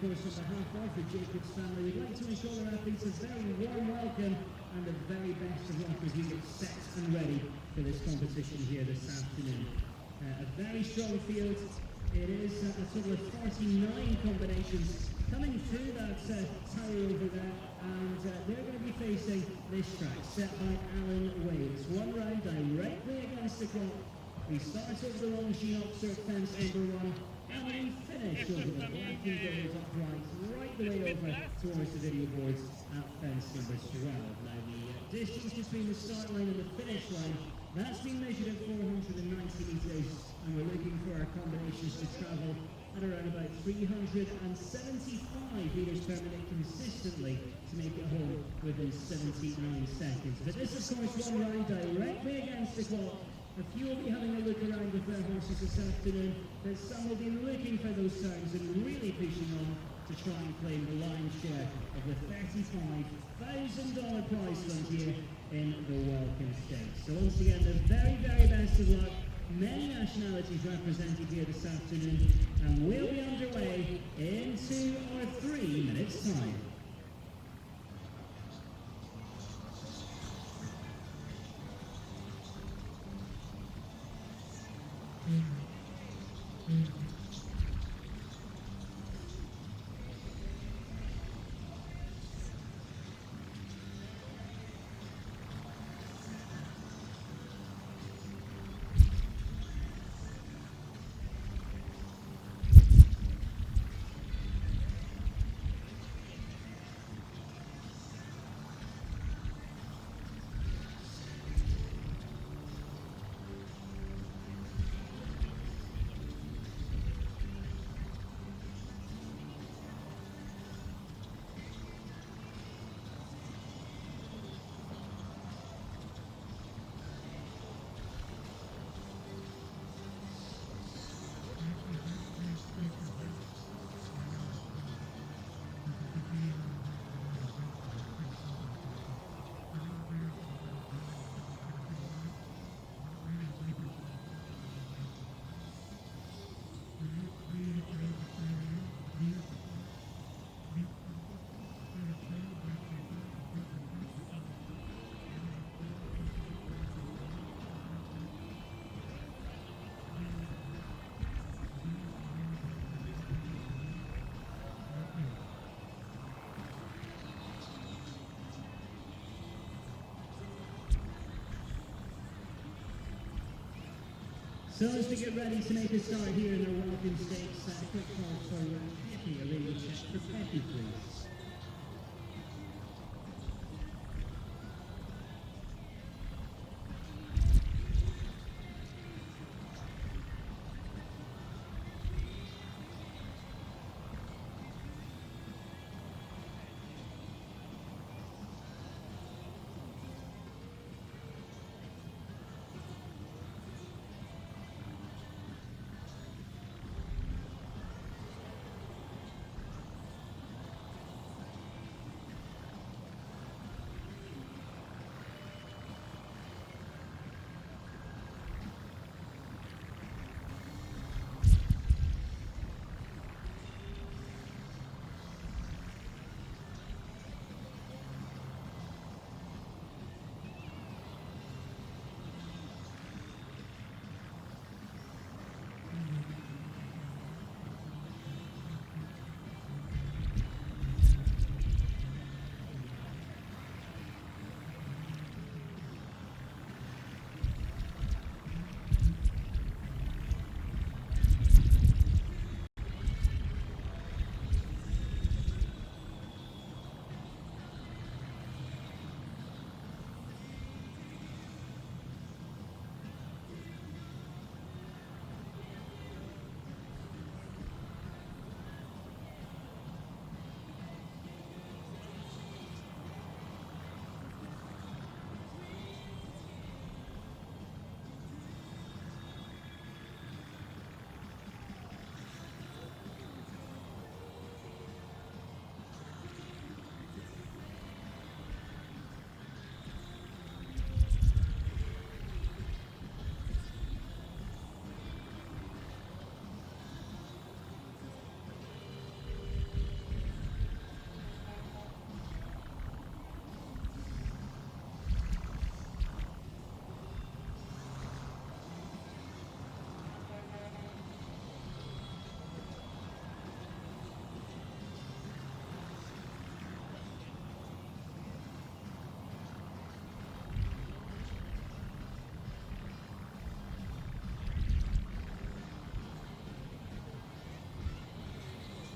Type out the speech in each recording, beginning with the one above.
course, on behalf of the Jacobs family, we'd like to ensure our athletes a very warm welcome and the very best of luck as we get set and ready for this competition here this afternoon. A very strong field. It is a total of 49 combinations coming through that tower over there, and they're going to be facing this track set by Alan Wade. One round directly against the clock. We start over the Longines fence number 1, and we finish over the black and gold upright, right the way over towards the video boards at fence number 12. Now the distance between the start line and the finish line, that's been measured at 490 metres, and we're looking for our combinations to travel at around about 375 metres per minute consistently to make it home within 79 seconds. But this is, of course, one round directly against the clock. A few will be having a look around with their horses this afternoon, but some will be looking for those turns and really pushing on to try and claim the lion's share of the $35,000 prize fund here in the Wellington Stakes. So once again, the very, very best of luck. Many nationalities represented here this afternoon, and we'll be underway into our 3 minutes time. So as we get ready to make a start here in the Wellington Stakes, a quick call for Peppy, a radio check for Peppy, please.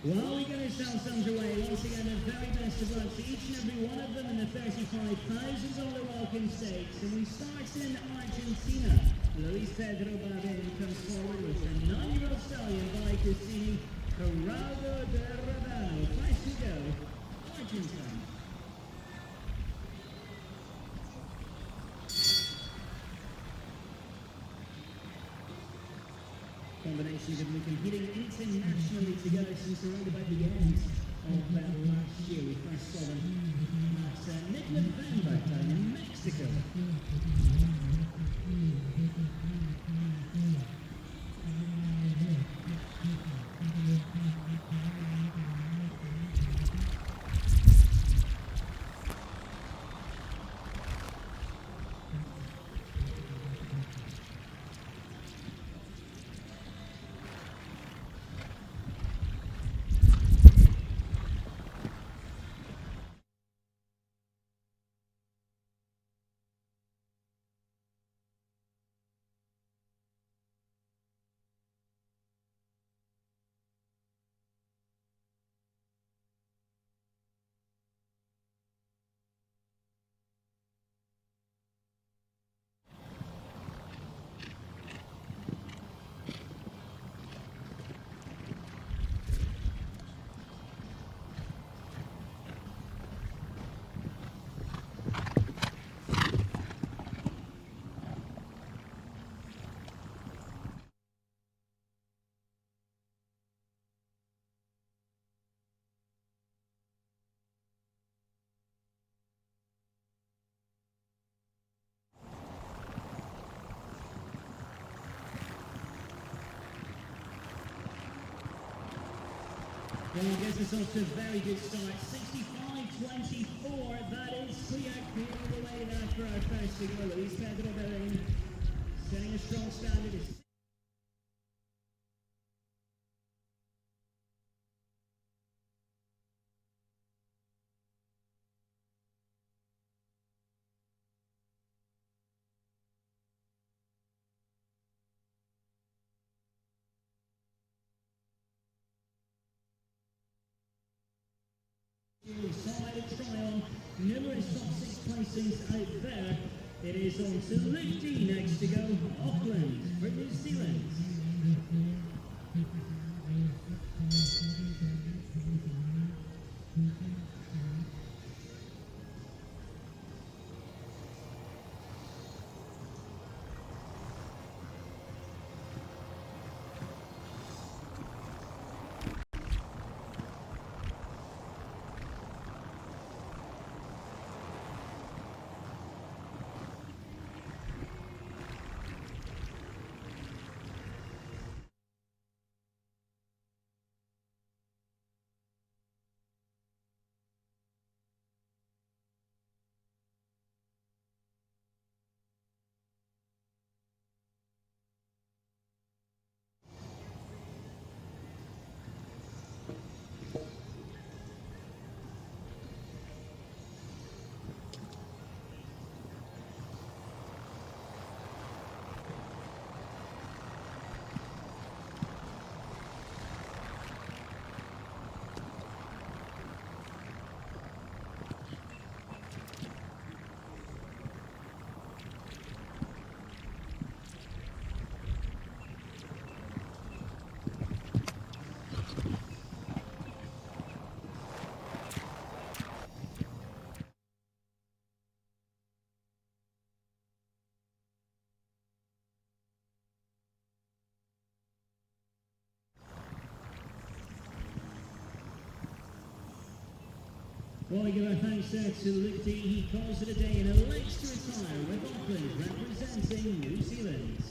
Well, we're going to start underway. Once again, the very best of luck to each and every one of them in the $35,000 Welcome Stakes. And we start in Argentina. Luis Pedro Bardem comes forward with a 9-year-old stallion by Cassini, Corrado de Radano. 5 to go, Argentina. Combinations have been competing internationally together since around about the end of last year. We first saw them at Nicola Vanberg down in Mexico. Well, I guess it's off to a very good start. 65-24, that is clear all the way there for our first to go. Luis Pedro Bardem setting a strong standard. Solid try on, numerous top 6 placings out there. It is on to Luke D next to go, Auckland for New Zealand. Well, we give our thanks to Luke D. He calls it a day and elects to retire with Auckland representing New Zealand.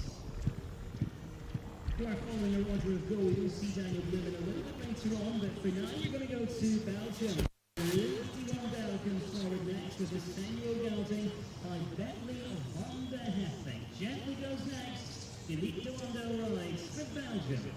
For our following a Roger of gold, you'll see Daniel Bloom a little bit later on, but for now you're going to go to Belgium. Liberty Rondell comes forward next with the Senor Gelding by Bentley van der Heffing. Gently goes next. Liberty Rondell rides for Belgium.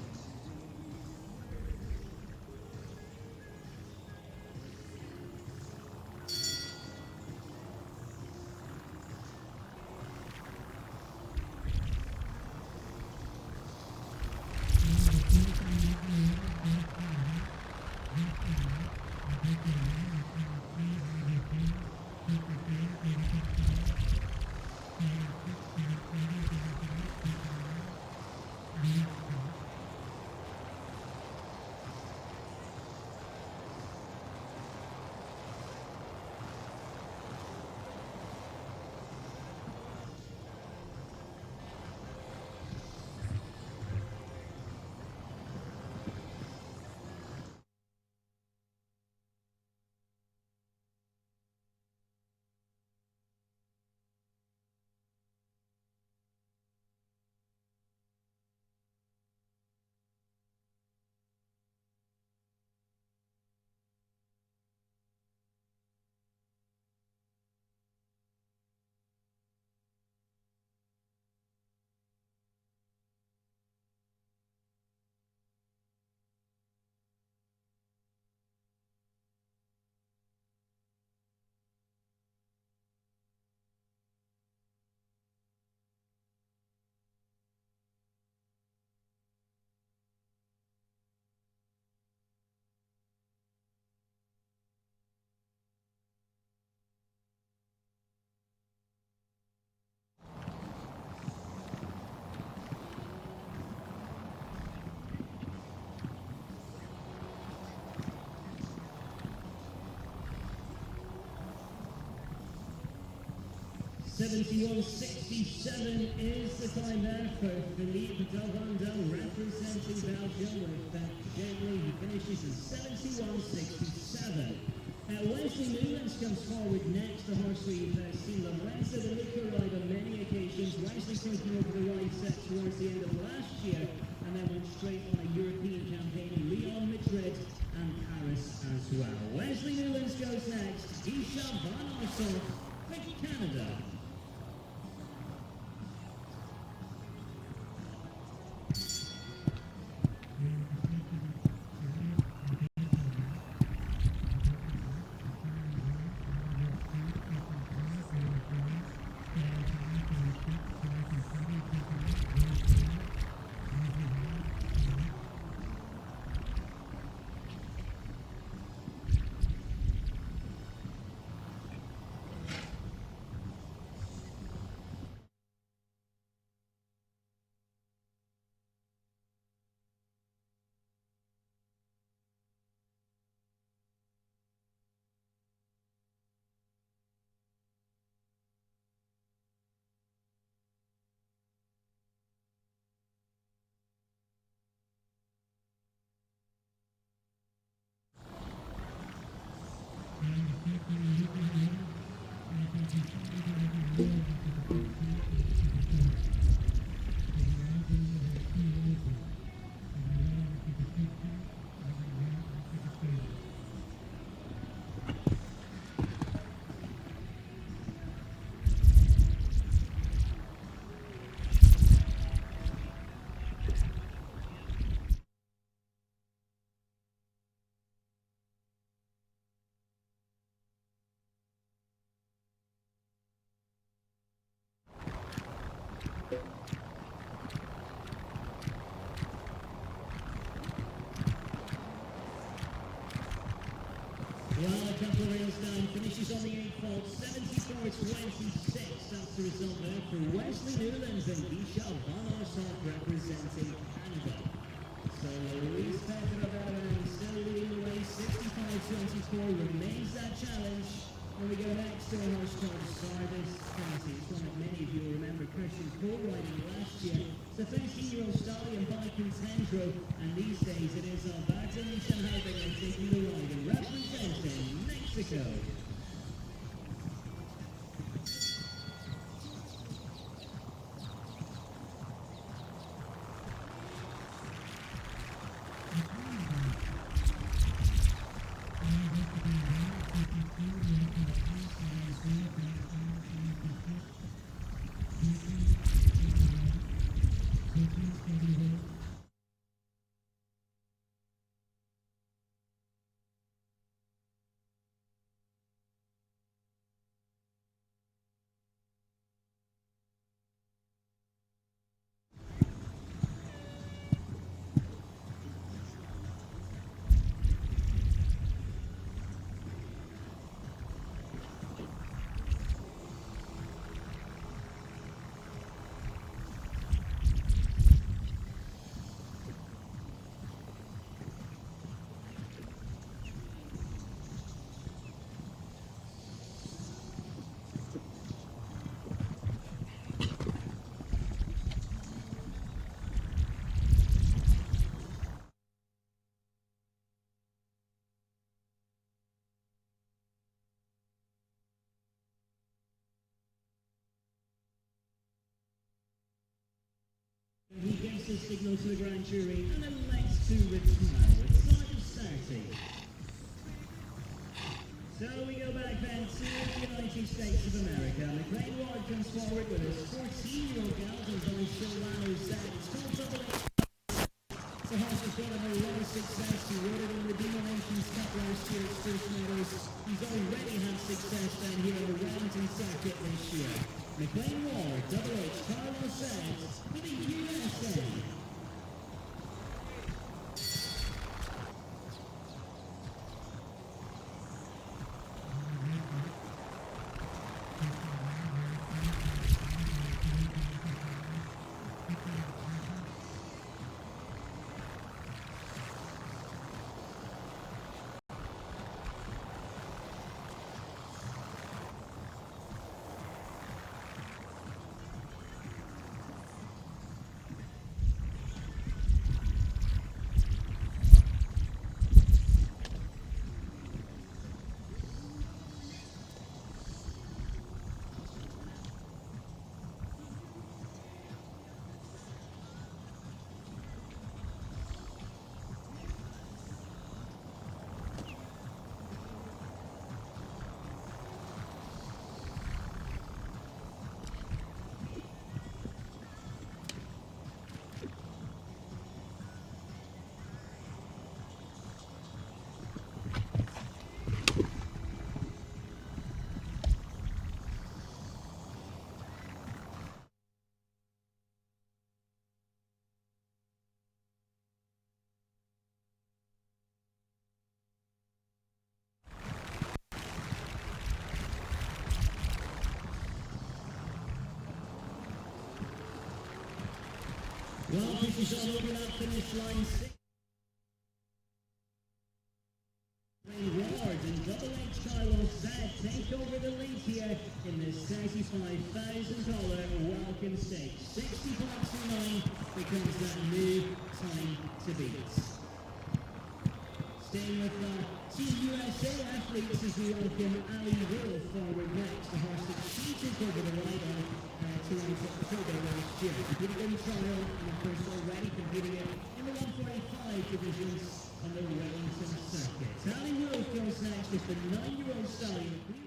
71.67 is the time there for Philippe Delvando representing Belgium with gently he finishes at 71.67. Wesley Newlands comes forward next. The horse we've seen Lorenzo de Luca ride on many occasions. Wesley taking over the ride set towards the end of last year and then went straight on a European campaign in Lyon, Madrid and Paris as well. Wesley Newlands goes next. Isha Van Arsdorff with Canada. Well, a couple of rails down, finishes on the 8th fault, 74.26. That's the result there for Wesley Newlands and Isha Van Arsdorff representing Canada. So Luis Pedro still leading the way, 65.24 remains that challenge. And we go next to a horse called Sardis Trinity. It's one that many of you will remember Christian Cole riding last year. It's a 13-year-old stallion by Contendro, and these days it is Alberto Michelhalbing taking the ride and representing Mexico. gives the signal to the grand jury and elects to retire with time starting. So we go back then to the United States of America. McLean Ward comes forward with his 14-year-old gal and Billy Shilwano's dad. It's called Double A. The horse has got a lot of success. He rode it in the Demon Nations Cup last year at First Meadows. He's already had success down here on the Wellington circuit this year. McLean Ward, Double H, Carlos Sainz for the USA. Well, this is all over that finish line. Ward and Double H Carlos Zed take over the lead here in this $35,000 Welcome Stakes. 60.29 becomes that new time to beat. Staying with Team USA athletes as we welcome Ali Wolf forward next. The horse that she took over the rider to run at the October last year. Competing in trial and of course already competing in the 145 divisions on the Wellington circuit. Ali Wolf goes next with the 9-year-old stallion.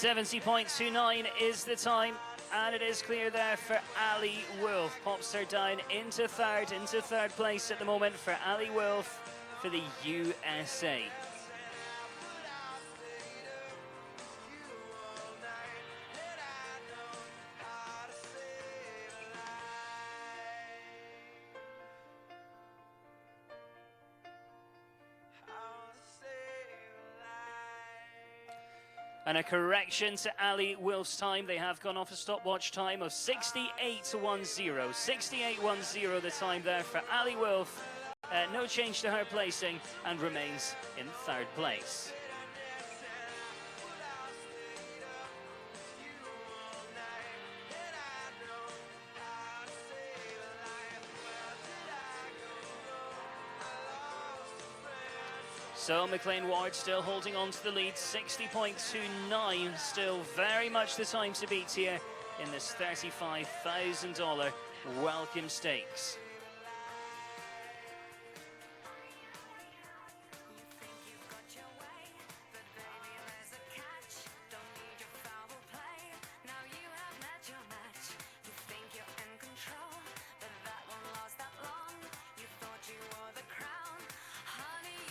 $70.29 is the time, and it is clear there for Ali Wolf. Pops her down into third place at the moment for Ali Wolf for the USA. And a correction to Ali Wilf's time. They have gone off a stopwatch time of 68.10. 68.10 the time there for Ali Wilf. No change to her placing and remains in third place. So McLean Ward still holding on to the lead, 60.29, still very much the time to beat here in this $35,000 welcome stakes.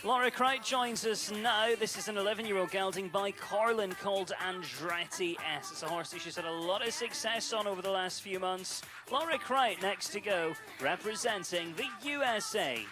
Laura Cright joins us now. This is an 11-year-old gelding by Corlin called Andretti S. It's a horse that she's had a lot of success on over the last few months. Laura Cright next to go, representing the USA.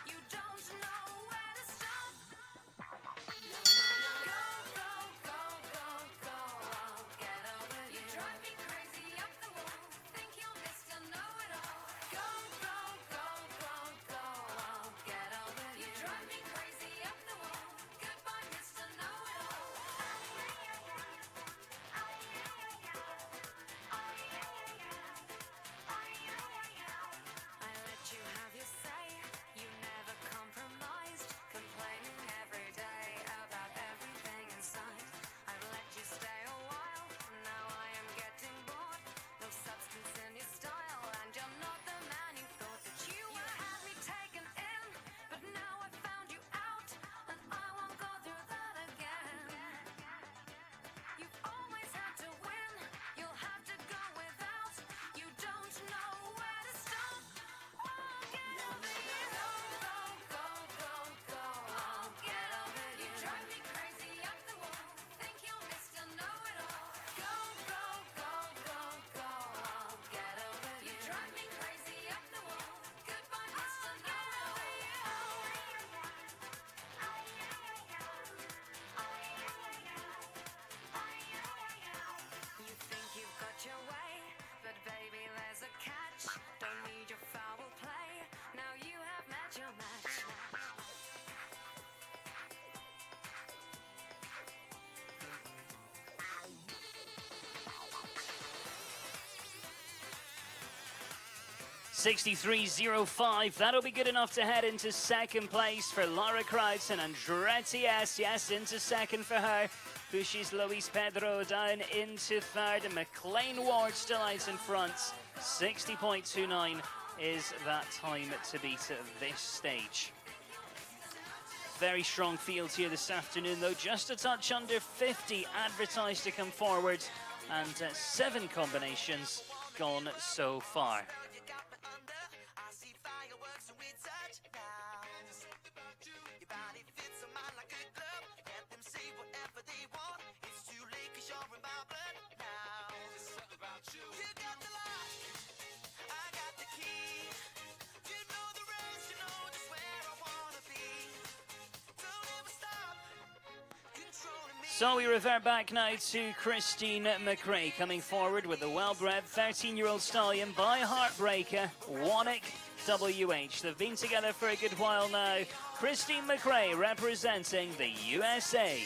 $63.05. That'll be good enough to head into second place for Laura Cright and Andretti S. Yes, into second for her. Pushes Luis Pedro down into third, and McLean Ward still out in front. 60.29 is that time to beat at this stage. Very strong field here this afternoon, though. Just a touch under 50 advertised to come forward, and 7 combinations gone so far. So we revert back now to Christine McRae, coming forward with the well-bred 13-year-old stallion by Heartbreaker, Wannick WH. They've been together for a good while now. Christine McRae representing the USA.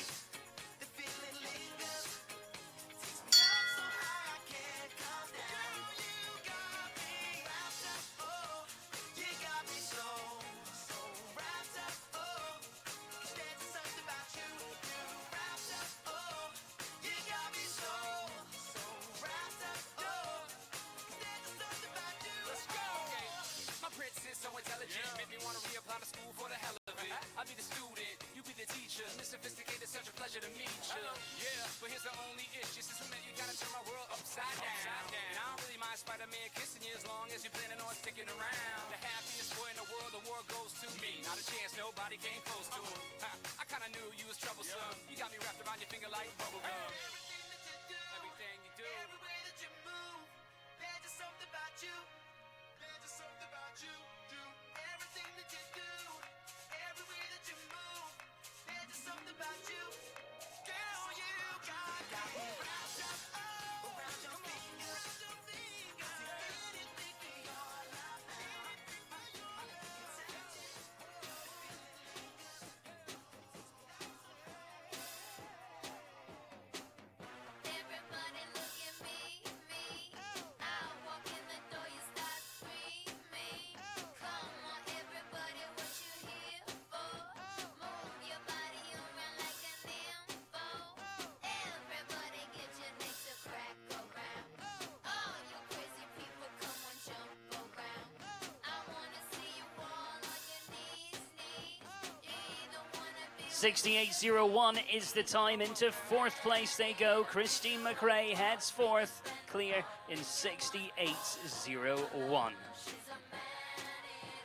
68.01 is the time. Into fourth place they go. Christine McRae heads fourth, clear in 68.01.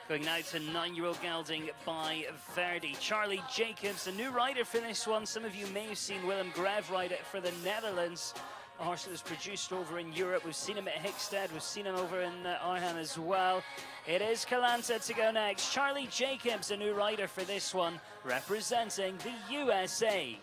Going now to 9-year-old gelding by Verdi. Charlie Jacobs, a new rider for this one. Some of you may have seen Willem Greve ride it for the Netherlands. A horse that was produced over in Europe. We've seen him at Hickstead. We've seen him over in Arnhem as well. It is Calanta to go next. Charlie Jacobs, a new rider for this one, representing the USA.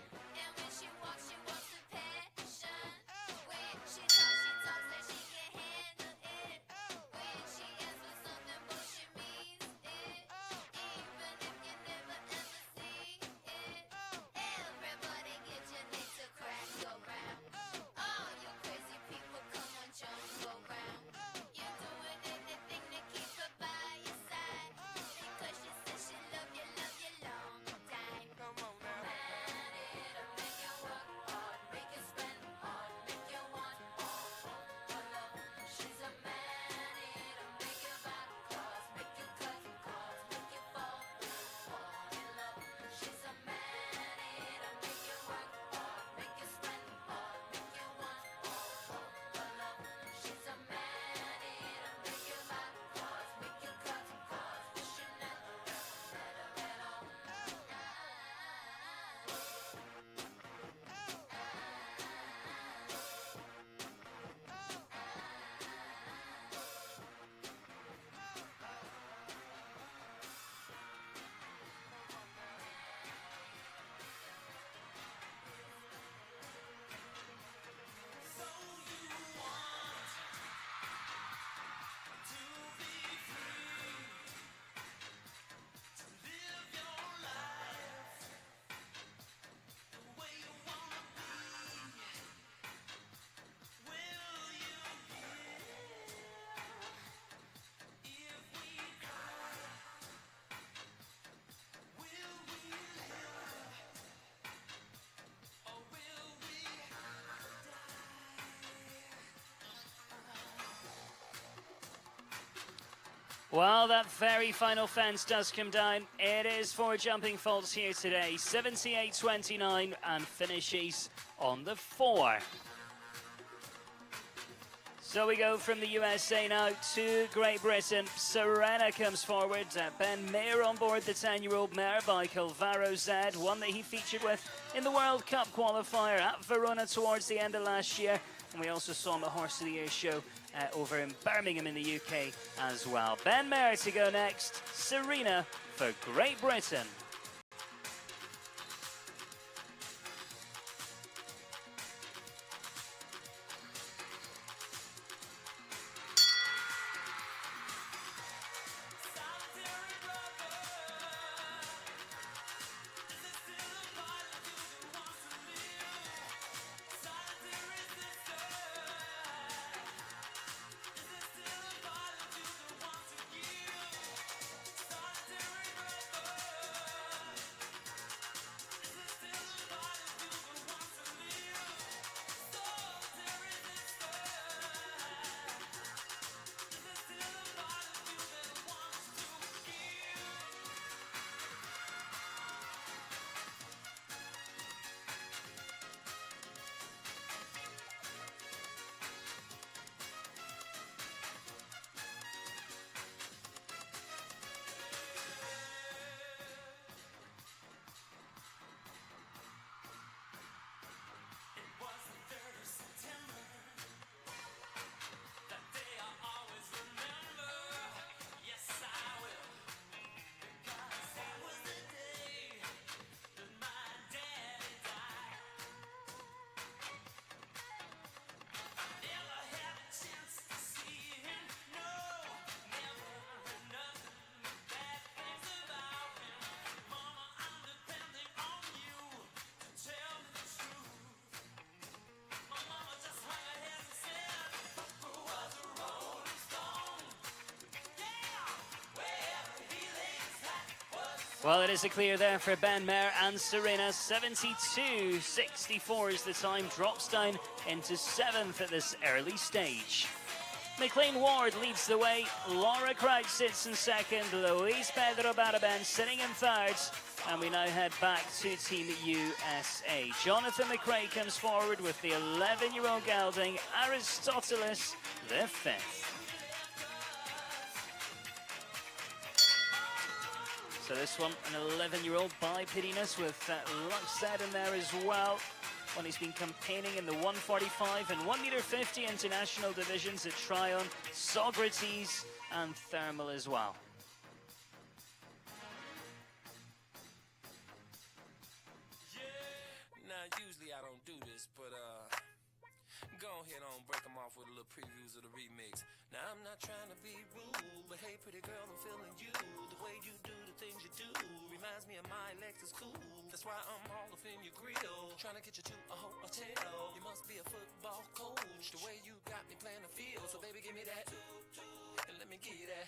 Well, that very final fence does come down. It is for jumping faults here today. 78.29 and finishes on the 4. So we go from the USA now to Great Britain. Serena comes forward. Ben Mayer on board the 10-year-old mare by Calvaro Z, one that he featured with in the World Cup qualifier at Verona towards the end of last year. And we also saw him at Horse of the Year show over in Birmingham in the UK as well. Ben Mayer to go next. Serena for Great Britain. Well, it is a clear there for Ben Mayer and Serena. 72.64 is the time. Drops down into 7th at this early stage. McLean Ward leads the way. Laura Crouch sits in second. Luis Pedro Baraban sitting in third. And we now head back to Team USA. Jonathan McRae comes forward with the 11-year-old gelding, Aristoteles the fifth. So this one, an 11-year-old by Pittiness with Luxstead in there as well. One he's been campaigning in the 145 and 1m50 international divisions at Tryon, Socrates and Thermal as well. Usually I don't do this, but go ahead on, break them off with a little previews of the remix. Now I'm not trying to be rude, but hey pretty girl, I'm feeling you. The way you do the things you do reminds me of my Lexus cool. That's why I'm all up in your grill, trying to get you to a hotel. You must be a football coach, the way you got me playing the field. So baby, give me that, and let me give you that.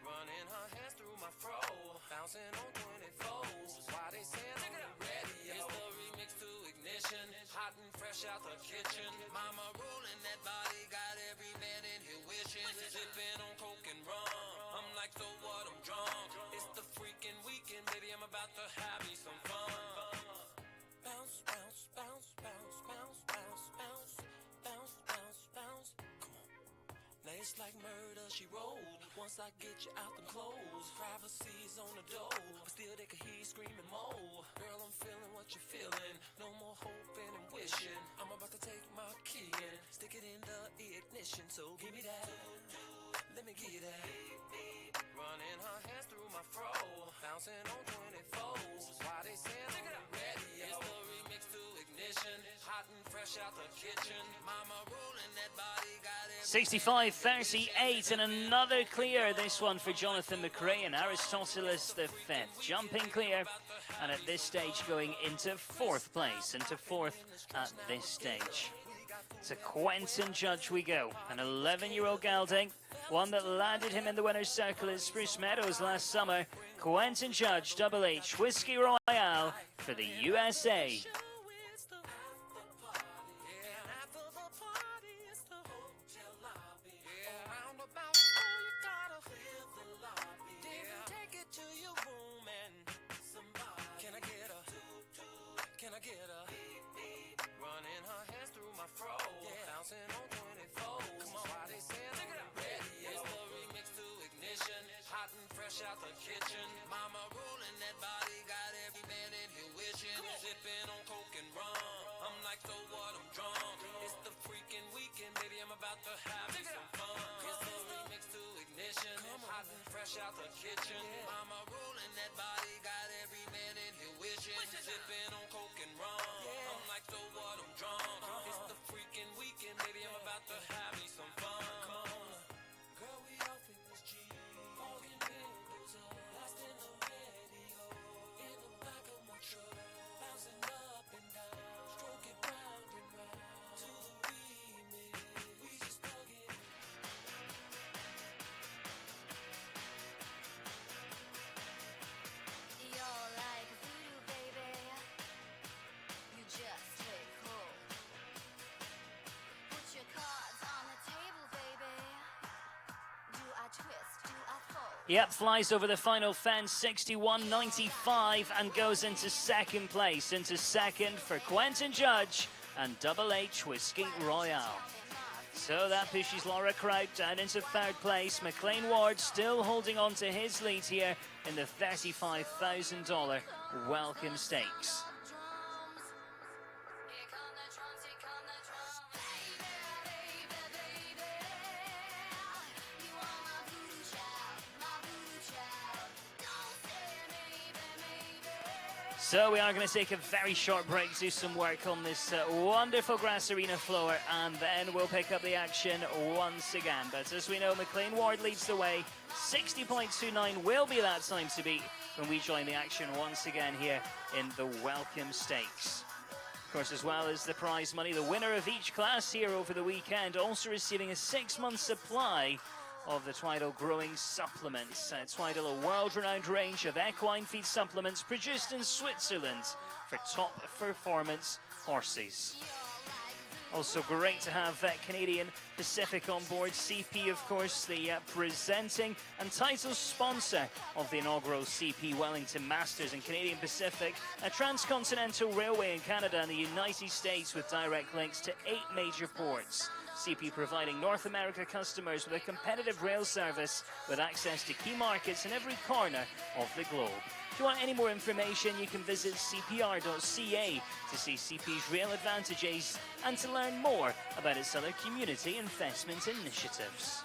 Running her hands through my fro, bouncing on 24s. Why they say I'm ready? It's the remix to ignition, hot and fresh out the kitchen. Mama rolling that body, got every man in here wishing. Sipping on coke and rum, I'm like, so what, I'm drunk. It's the freaking weekend, baby, I'm about to have me some fun. Bounce, bounce, bounce, bounce, bounce, bounce, bounce, bounce, bounce, bounce. Come on. Now it's like murder, she rolled. Once I get you out them clothes, privacy's on the door, but still they can hear you screaming more. Girl, I'm feeling what you're feeling, no more hoping and wishing. I'm about to take my key and stick it in the ignition. So give me that, let me give you that. Running her hands through my fro, bouncing on 24s. Why they saying I'm ready? It's the remix to ignition, hot and fresh out the kitchen. Mama rolling that body, got it. 65-38 and another clear, this one for Jonathan McRae and Aristoteles the fifth. Jumping clear and at this stage going into fourth place, into fourth at this stage. To Quentin Judge we go, an 11-year-old gelding, one that landed him in the winner's circle at Spruce Meadows last summer. Quentin Judge, Double H, Whiskey Royale for the USA. Out the kitchen, mama rolling that body, got every man in here wishing. Sipping on coke and rum, I'm like, so what, I'm drunk. It's the freaking weekend, baby, I'm about to have me some fun. It's the remix to ignition, hot and fresh out the kitchen. Mama rolling that body, got every man in here wishing. Sipping on coke and rum, I'm like, so what, I'm drunk. It's the freaking weekend, baby, I'm about to have me some fun. Girl, we off in this G. Yep, flies over the final fence, 61.95, and goes into second place. Into second for Quentin Judge and Double H Whiskey Royale. So that pushes Laura Crouch down into third place. McLean Ward still holding on to his lead here in the $35,000 welcome stakes. So we are going to take a very short break, do some work on this wonderful grass arena floor, and then we'll pick up the action once again. But as we know, McLean Ward leads the way. 60.29 will be that time to beat when we join the action once again here in the Welcome Stakes. Of course, as well as the prize money, the winner of each class here over the weekend also receiving a 6-month supply of the Twiddle growing supplements. Twiddle, a world-renowned range of equine feed supplements produced in Switzerland for top performance horses. Also great to have Canadian Pacific on board. CP, of course, the presenting and title sponsor of the inaugural CP Wellington Masters, and Canadian Pacific, a transcontinental railway in Canada and the United States with direct links to 8 major ports. CP providing North America customers with a competitive rail service with access to key markets in every corner of the globe. If you want any more information, you can visit cpr.ca to see CP's rail advantages and to learn more about its other community investment initiatives.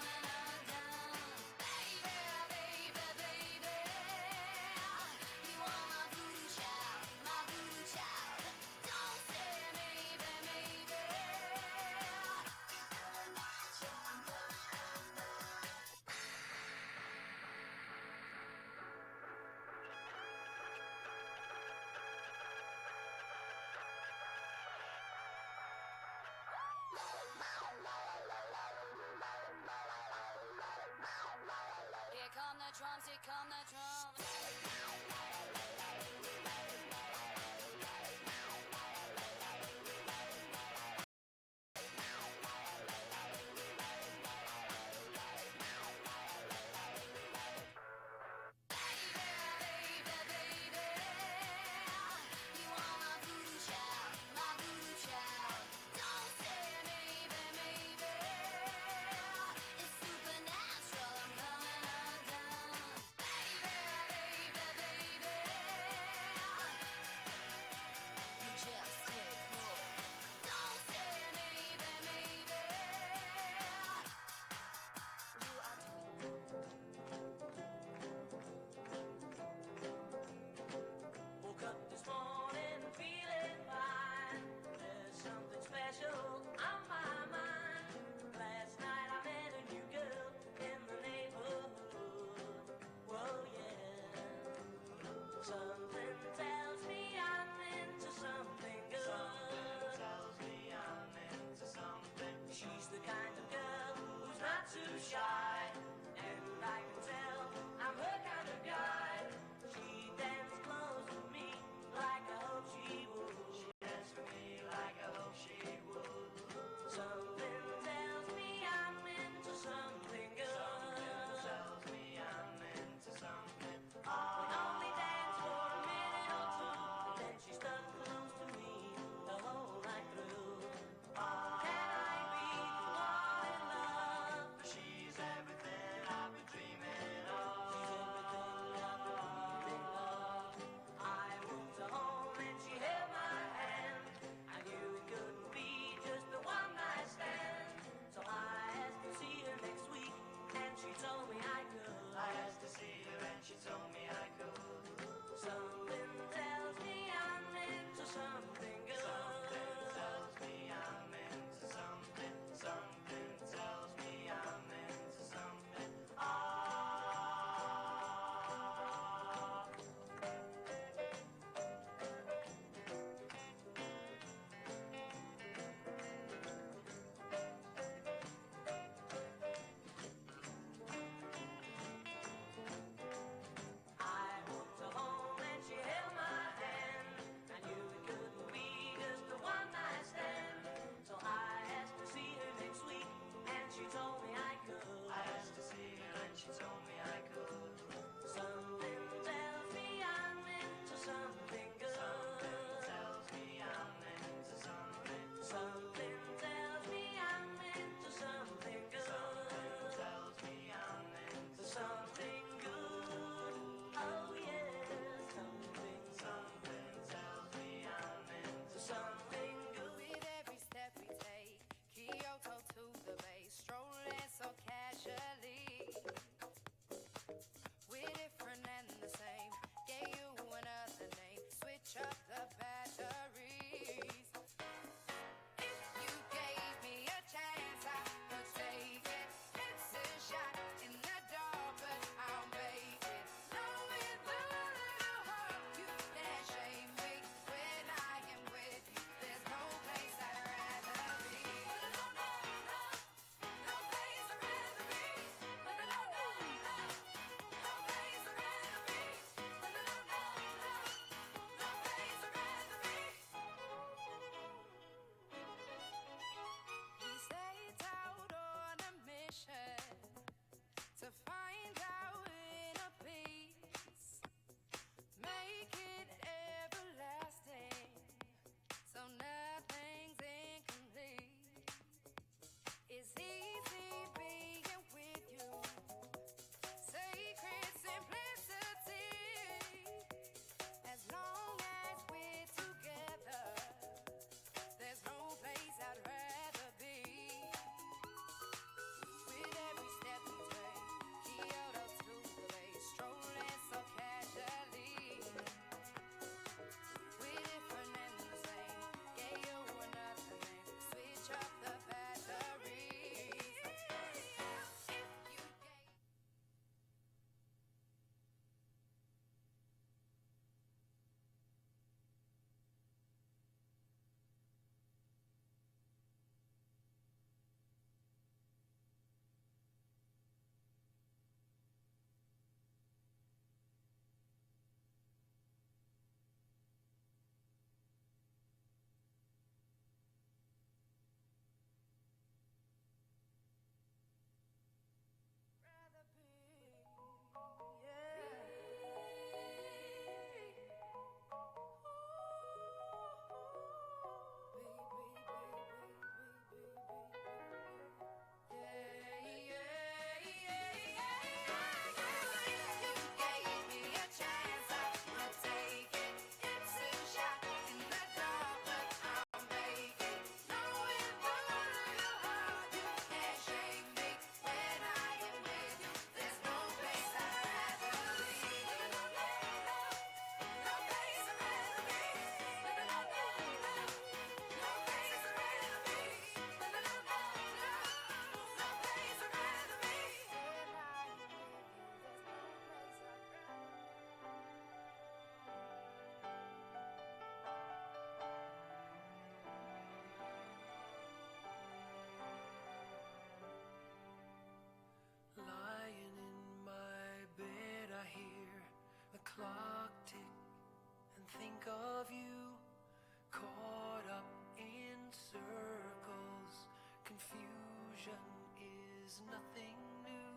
is nothing new.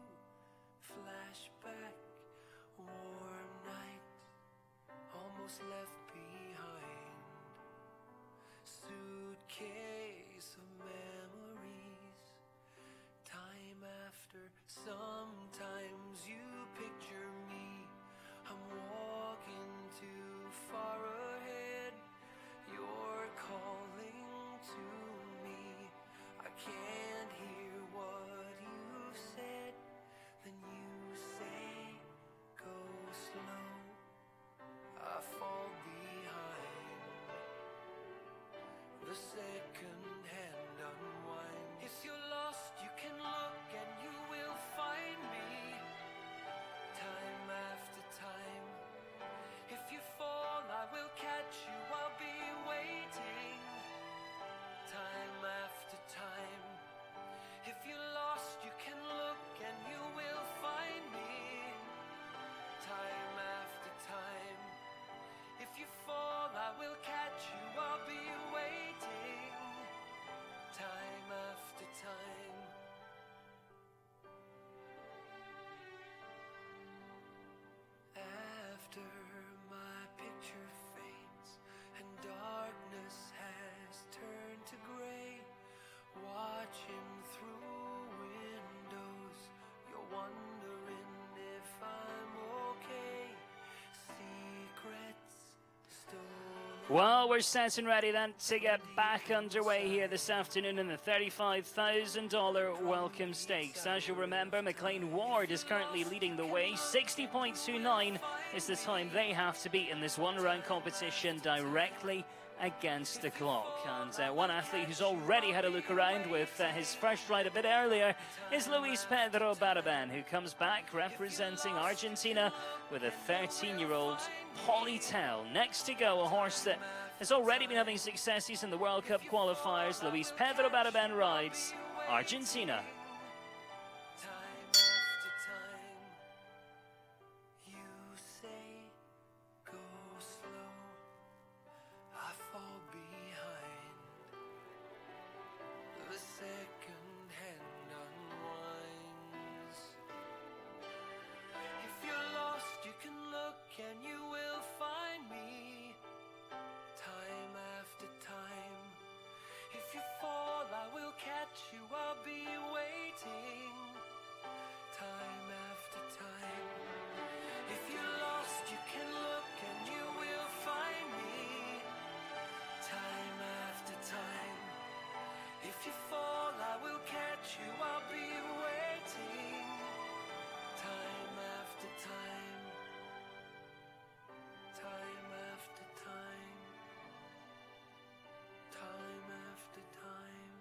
Flashback, warm night, almost left behind. Suitcase of memories, time after. Sometimes you picture me, I'm walking too far ahead. You're calling to me, I can't hear what you said. Then you say, go slow, I fall behind. The second hand unwind. If you're lost, you can look and you will find me. Time after time. If you fall, I will catch you, I'll be waiting. Time after time. If you're lost, you can look and you will find me. Time after time. If you fall, I will catch you, I'll be waiting. Time after time. After my picture fades and darkness has turned to gray, watching through windows, you're wondering if I'm okay. Secrets stolen. Well, we're set and ready then to get back underway here this afternoon in the $35,000 welcome stakes. As you'll remember, McLean Ward is currently leading the way. 60.29 is the time they have to beat in this one-round competition directly against the clock. And one athlete who's already had a look around with his first ride a bit earlier is Luis Pedro Baraban, who comes back representing Argentina with a 13-year-old Politel. Next to go, a horse that has already been having successes in the World Cup qualifiers. Luis Pedro Baraban rides Argentina. Time after time, you say, go slow, I fall behind. The second hand unwinds. If you're lost, you can look and you will find me. Time after time. If you fall, I will catch you, I'll be waiting. Time after time. If you're lost, you can look and you will find me. Time after time. If you fall, I will catch you, I'll be waiting. Time after time. Time after time. Time after time.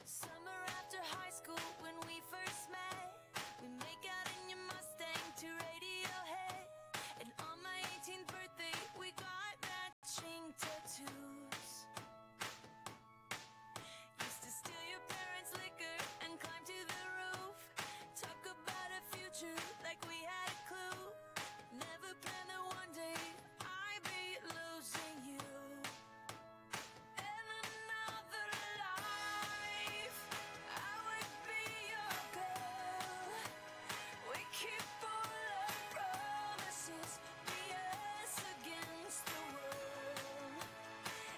Summer after high school when we first met, we make out in your Mustang to Radiohead. And on my 18th birthday, we got matching tattoos. Used to steal your parents' liquor and climb to the roof. Talk about a future like we had a clue. Never planned that one day I'd be losing you. In another life, I would be your girl. We keep all our promises, be us against the world.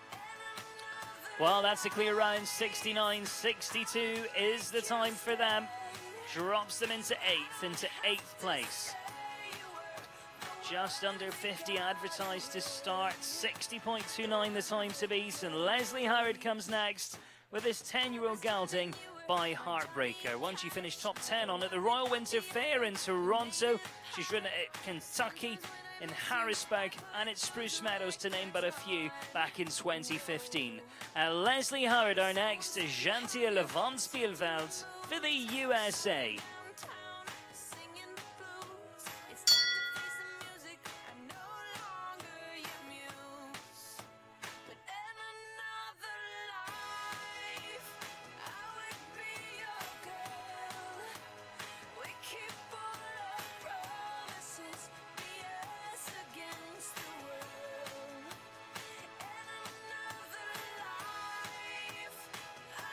In another Well, that's a clear round. 69.62 is the time for them. Drops them into eighth place. Just under 50 advertised to start. 60.29 the time to beat. And Leslie Howard comes next with this 10-year-old gelding by Heartbreaker. Once she finished top 10 on at the Royal Winter Fair in Toronto. She's ridden it at Kentucky, in Harrisburg, and at Spruce Meadows, to name but a few, back in 2015. Leslie Howard, our next, Gentil van Spielveld for the USA. town singing the blues. It's time to face the music. I'm no longer your muse. But in another life, I would be your girl. We keep all our promises, be us against the world. In another life, I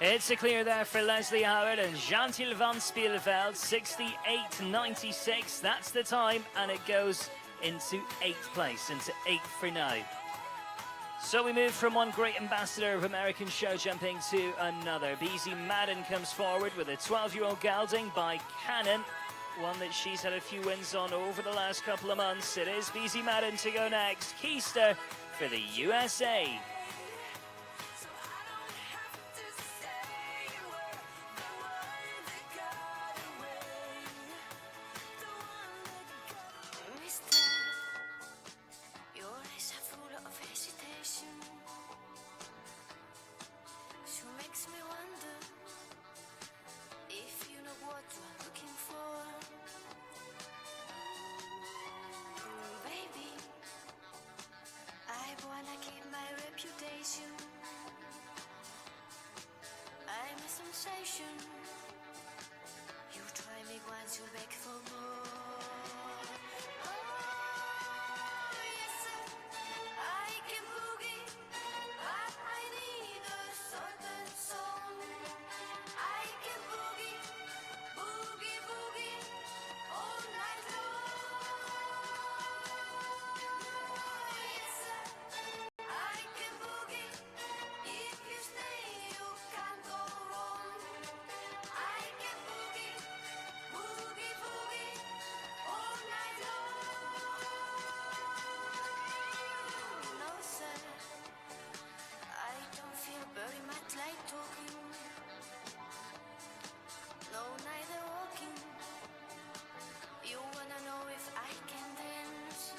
It's a clear there for Leslie Howard and Jantil van Spielveld, 68.96. That's the time, and it goes into 8th place, into 8th for now. So we move from one great ambassador of American show jumping to another. BZ Madden comes forward with a 12-year-old gelding by Cannon, one that she's had a few wins on over the last couple of months. It is BZ Madden to go next. Keister for the USA. So I don't have to say you were the one that got away, the one that got Mister, your eyes are full of hesitation. She makes me wonder if you know what you're looking for. Baby, I wanna keep my reputation. I'm a sensation. You try me once, you beg for more. Oh, yes, sir. I can boogie, but I need a certain song. I can boogie, boogie, boogie all night long. Yes, sir. I can boogie. If you stay, you can't go wrong. I can boogie, boogie, boogie all night long. No, sir, I don't feel very much like talking. No, neither walking. You wanna know if I can dance?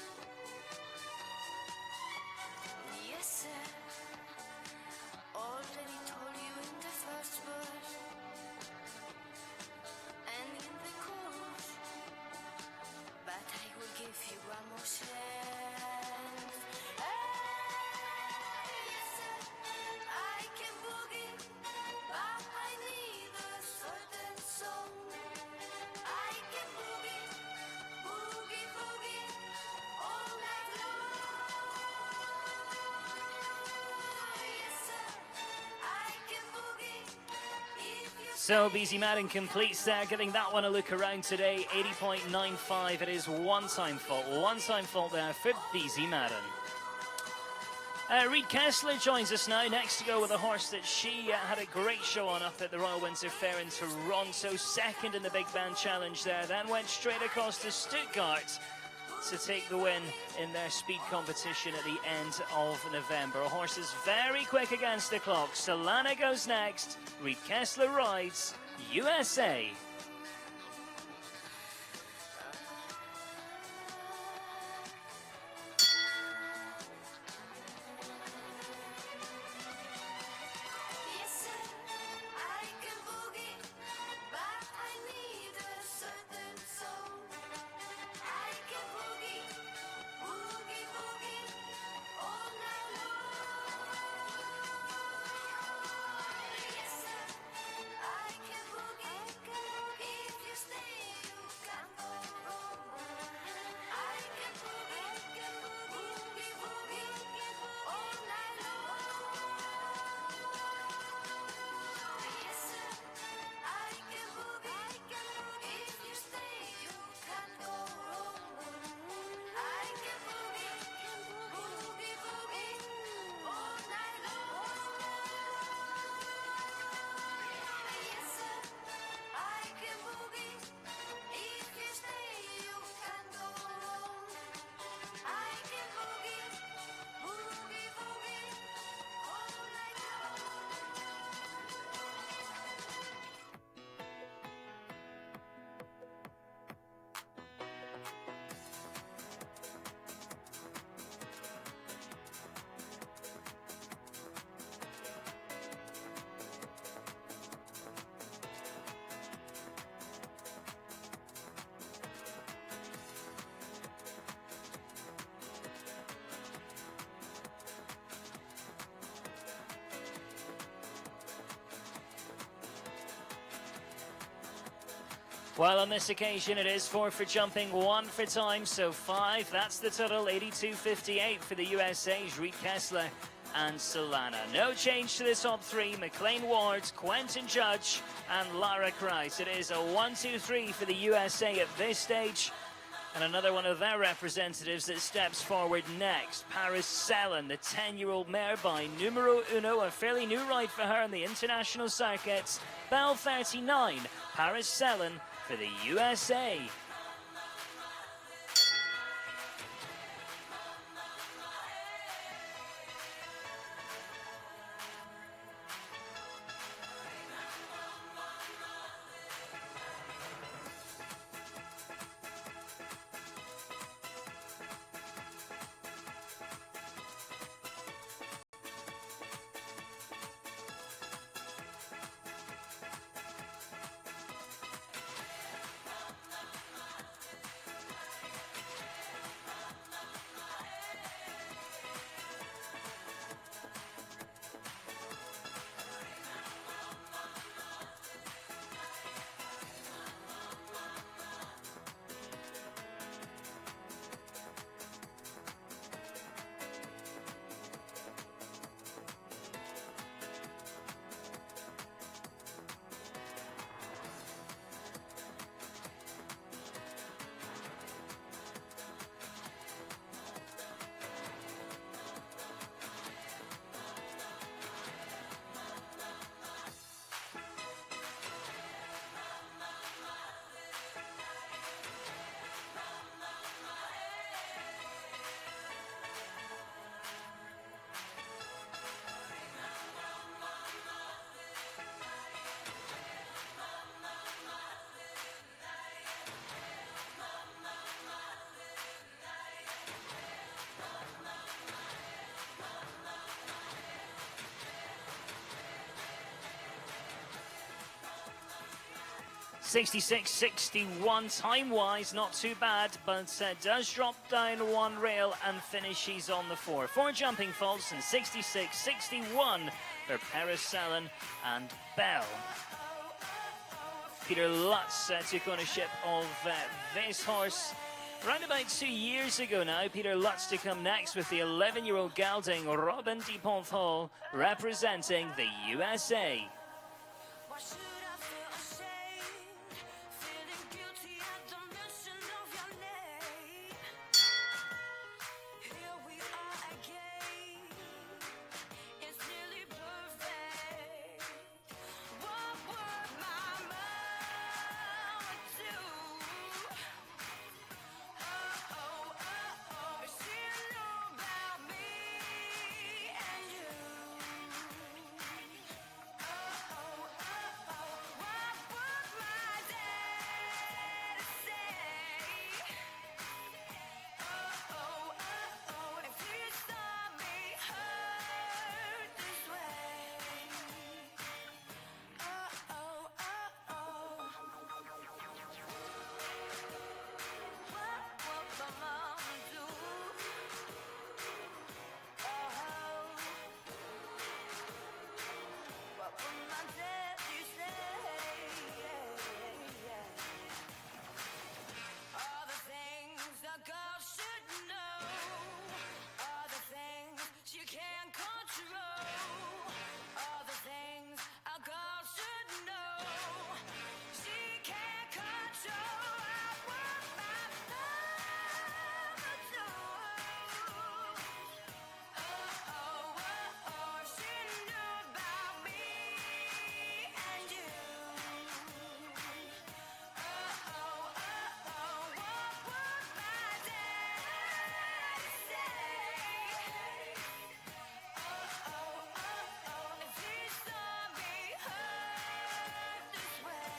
Yes, sir. Already told you in the first verse and in the chorus, but I will give you one more chance. Yes, sir, I can boogie, but I need a certain song. I can boogie, boogie, boogie all night long. Yes, sir, I can boogie. If you So BZ Madden completes there, giving that one a look around today. 80.95. It is one-time fault. One-time fault there for BZ Madden. Reed Kessler joins us now, next to go with a horse that she had a great show on up at the Royal Windsor Fair in Toronto. Second in the Big Band Challenge there, then went straight across to Stuttgart to take the win in their speed competition at the end of November. A horse is very quick against the clock. Solana goes next. Reed Kessler rides USA. Yes, sir, I can boogie, but I need a certain song. I can boogie, boogie, boogie all night long. Yes, sir, I can boogie. If you stay, you can't go wrong. I can boogie, boogie, boogie all night long. Yes, sir, I can boogie. If you stay, you can't go wrong. I can boogie, boogie, boogie all night long. Yes, sir, I can boogie. If you stay, you can't go wrong. I can boogie, boogie, boogie all night long. Well, on this occasion, it is 4 for jumping, 1 for time, so 5. That's the total, 82.58 for the USA's Reed Kessler and Solana. No change to the top three: McLean Ward, Quentin Judge, and Lara Kreis. It is a 1-2-3 for the USA at this stage. And another one of their representatives that steps forward next, Paris Sellen, the 10-year-old mare by Numero Uno, a fairly new ride for her in the international circuits. Bell 39, Paris Sellen for the USA. (66.61) time-wise, not too bad, but does drop down one rail and finishes on the 4. 4 jumping faults and 66.61 for Paris Sellen and Bell. Peter Lutz took ownership of this horse around about 2 years ago now. Peter Lutz to come next with the 11-year-old gelding Robin de Ponthal representing the USA. Why should I feel ashamed? Feeling guilty at the mention of your name. Here we are again. It's nearly perfect. What would my mama do? If she knew about me and you. What would my dad say? If he saw me hurt this way. What would my mama do? What would my daddy say? All the things a girl should know, all the things she can't control, all the things a girl should know she can't control. What my mama do? If she knew about me and you. What would my daddy say? If he saw me hurt this way.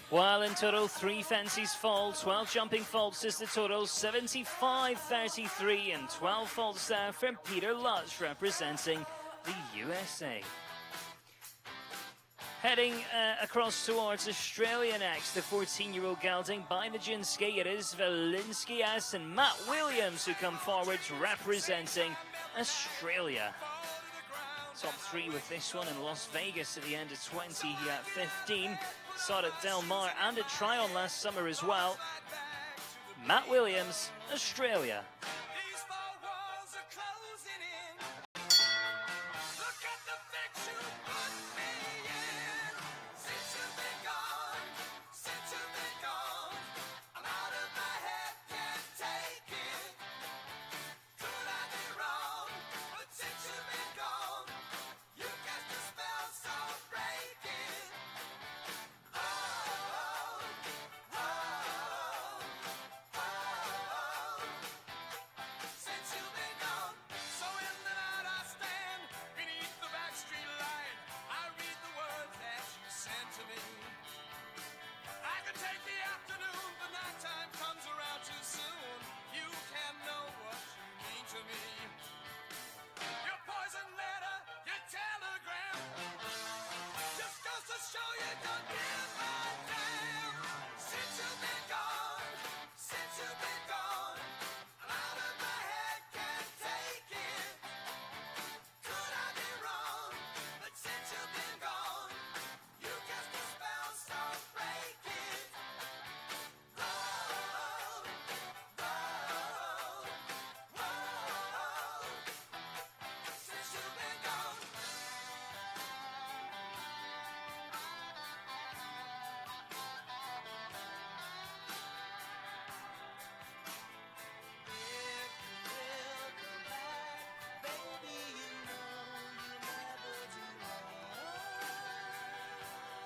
While in total, 3 fences fall, 12 jumping faults is the total, 75.33, and 12 faults there for Peter Lutz representing the USA. Heading across towards Australia next, the 14-year-old gelding by Nijinsky. It is Valinsky and Matt Williams who come forward representing Australia. Top 3 with this one in Las Vegas at the end of 2015. Saw it at Del Mar and at Tryon last summer as well. Matt Williams, Australia. These four walls are closing in.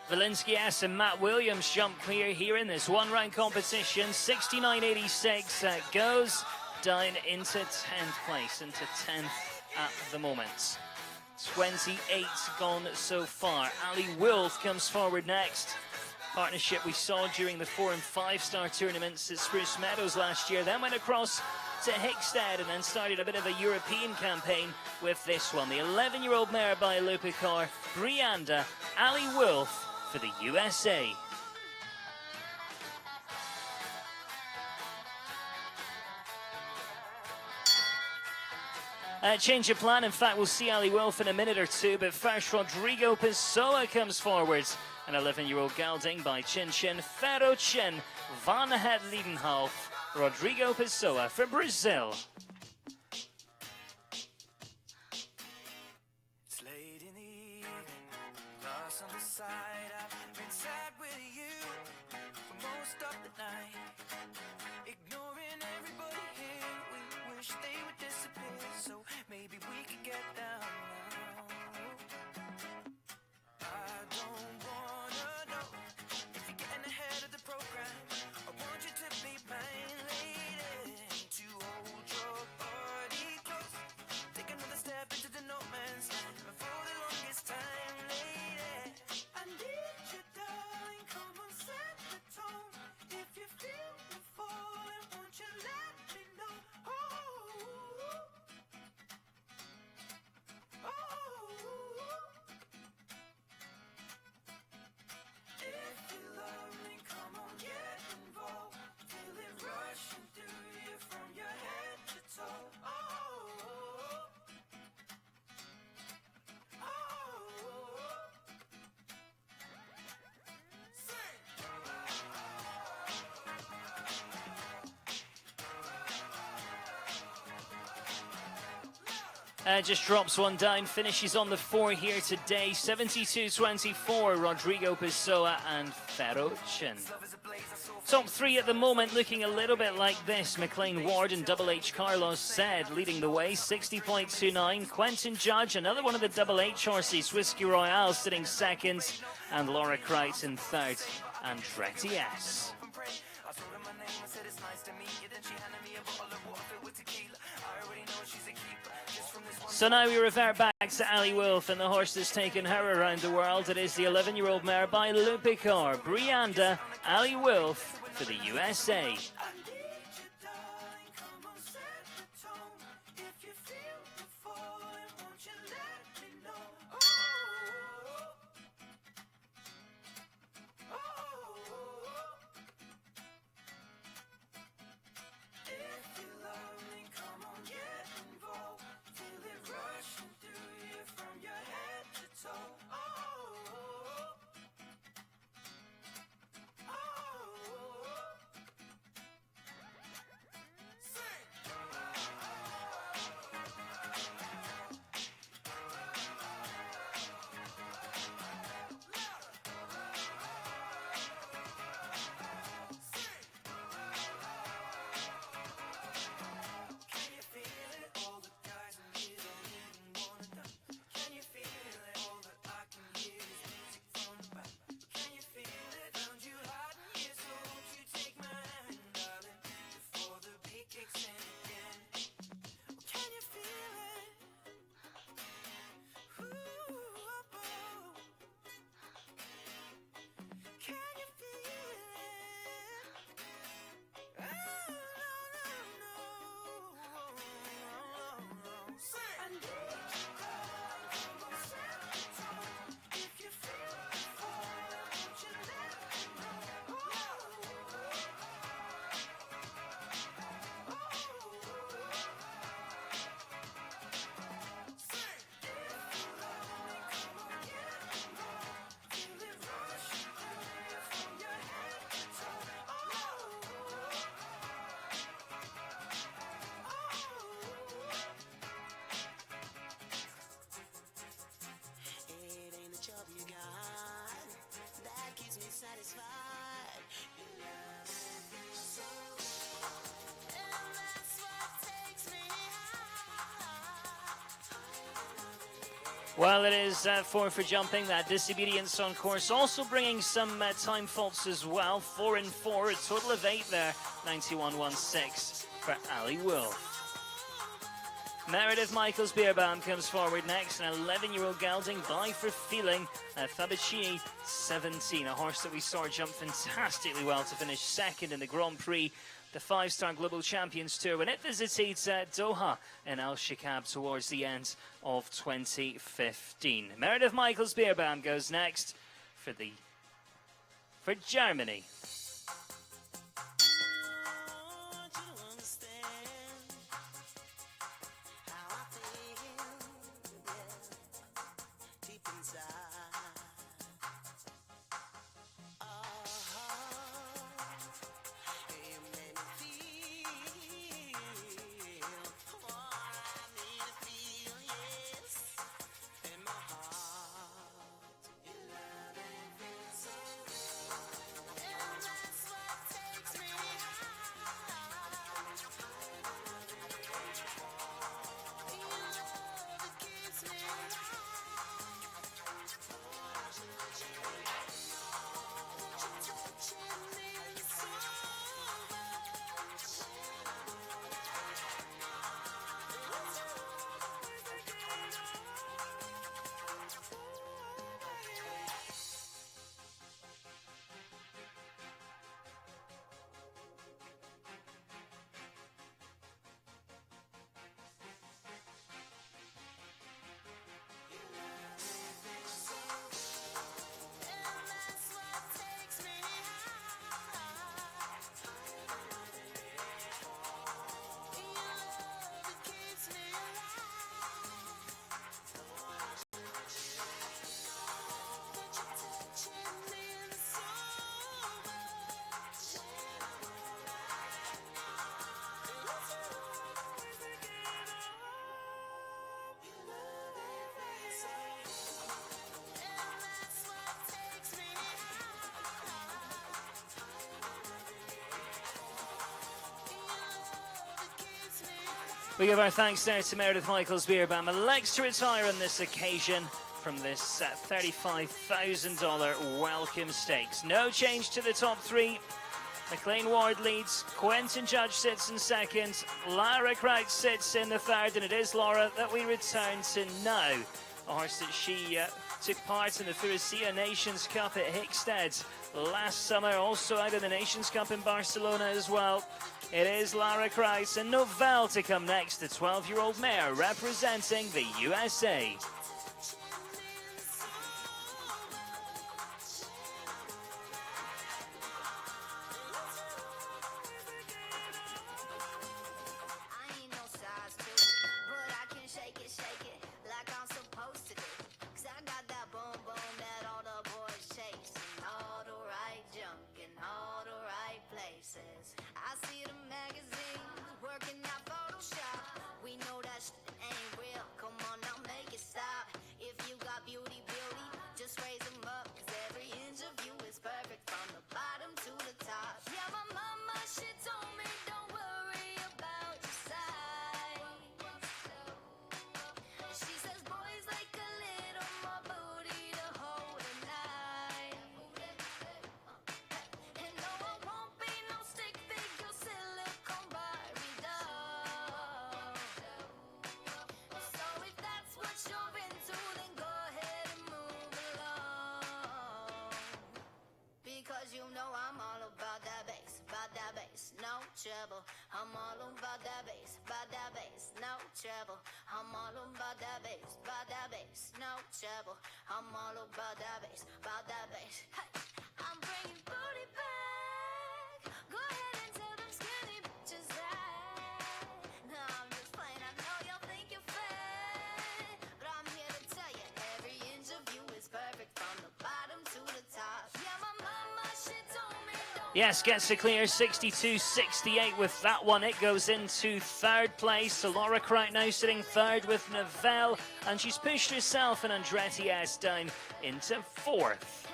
Valinsky and Matt Williams jump clear here in this one-round competition. 69.86 goes down into 10th place, into 10th at the moment. 28 gone so far. Ali Wolf comes forward next. Partnership we saw during the 4- and 5-star tournaments at Spruce Meadows last year, then went across to Hickstead and then started a bit of a European campaign with this one. The 11-year-old mare by Lupikar, Brianda, Ali Wolf for the USA. Change of plan. In fact, we'll see Ali Wolf in a minute or two, but first Rodrigo Pessoa comes forward. An 11-year-old gelding by Chin Chin, Ferro Chin, Van Het Liedenhalf, Rodrigo Pessoa for Brazil. It's late in the evening, lost on the side. I've been sad with you for most of the night. Ignoring everybody here, we wish they would disappear, so maybe we could get down now. I don't wanna know if you're getting ahead of the program. I want you to be mine, lady, to hold your body close. Take another step into the no man's land for the longest time, lady. I need you, darling, come on, set the tone. If you feel the falling, won't you let me know? Oh, if you love me, come on, get involved. Feel it rushing through you from your head to toe. Just drops one down, finishes on the 4 here today. 72.24, Rodrigo Pessoa and Ferro Chin. Top 3 at the moment looking a little bit like this. McLean Ward and Double H Carlos Said leading the way, 60.29. Quentin Judge, another one of the Double H horses, Whiskey Royale sitting second, and Laura Kreitz in third, and Andretti S. I told her my name, I said it's nice to meet you. Then she handed me a bottle of water filled with tequila. I already know she's a keeper. Just from this one. So now we revert back to Ali Wolf and the horse that's taken her around the world. It is the 11-year-old mare by Lupikar, Brianda, Ali Wolf for the USA. Well, it is 4 for jumping. That disobedience on course, also bringing some time faults as well. 4 and 4, a total of 8 there. 91.16 for Ali Wolf. Meredith Michaels Beerbaum comes forward next. An 11-year-old gelding by for feeling. Fabicini 17, a horse that we saw jump fantastically well to finish second in the Grand Prix, the 5-star Global Champions Tour, when it visited Doha in Al Shikab towards the end of 2015. Meredith Michaels Beerbaum goes next for Germany. We give our thanks there to Meredith Michaels Beerbaum, elects to retire on this occasion from this $35,000 welcome stakes. No change to the top 3. McLean Ward leads, Quentin Judge sits in second, Lara Kraut sits in the third, and it is Laura that we return to now. A horse that she took part in the Furussia Nations Cup at Hickstead last summer, also out of the Nations Cup in Barcelona as well. It is Lara Kraut and Novell to come next, the 12-year-old mare representing the USA. Trouble. I'm all about that bass, no trouble. I'm all about that bass, no trouble. I'm all about that bass, Hey, I'm bringing booty back. Go ahead and tell them skinny bitches that. No, I'm just playing. I know y'all think you're fat, but I'm here to tell you every inch of you is perfect from the bottom to the top. Yeah, my mama, she told me. Yes, gets a clear 62-68 with that one. It goes into third place. So Laura Kraut now sitting third with Novell, and she's pushed herself and Andretti S down into fourth.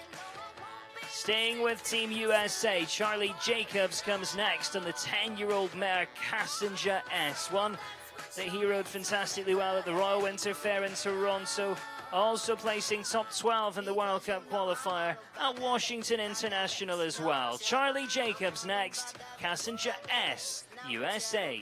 Staying with Team USA, Charlie Jacobs comes next on the 10-year-old mare Cassenger S1 that he rode fantastically well at the Royal Winter Fair in Toronto also placing top 12 in the World Cup qualifier at Washington International as well. Charlie Jacobs next, Passenger S, USA.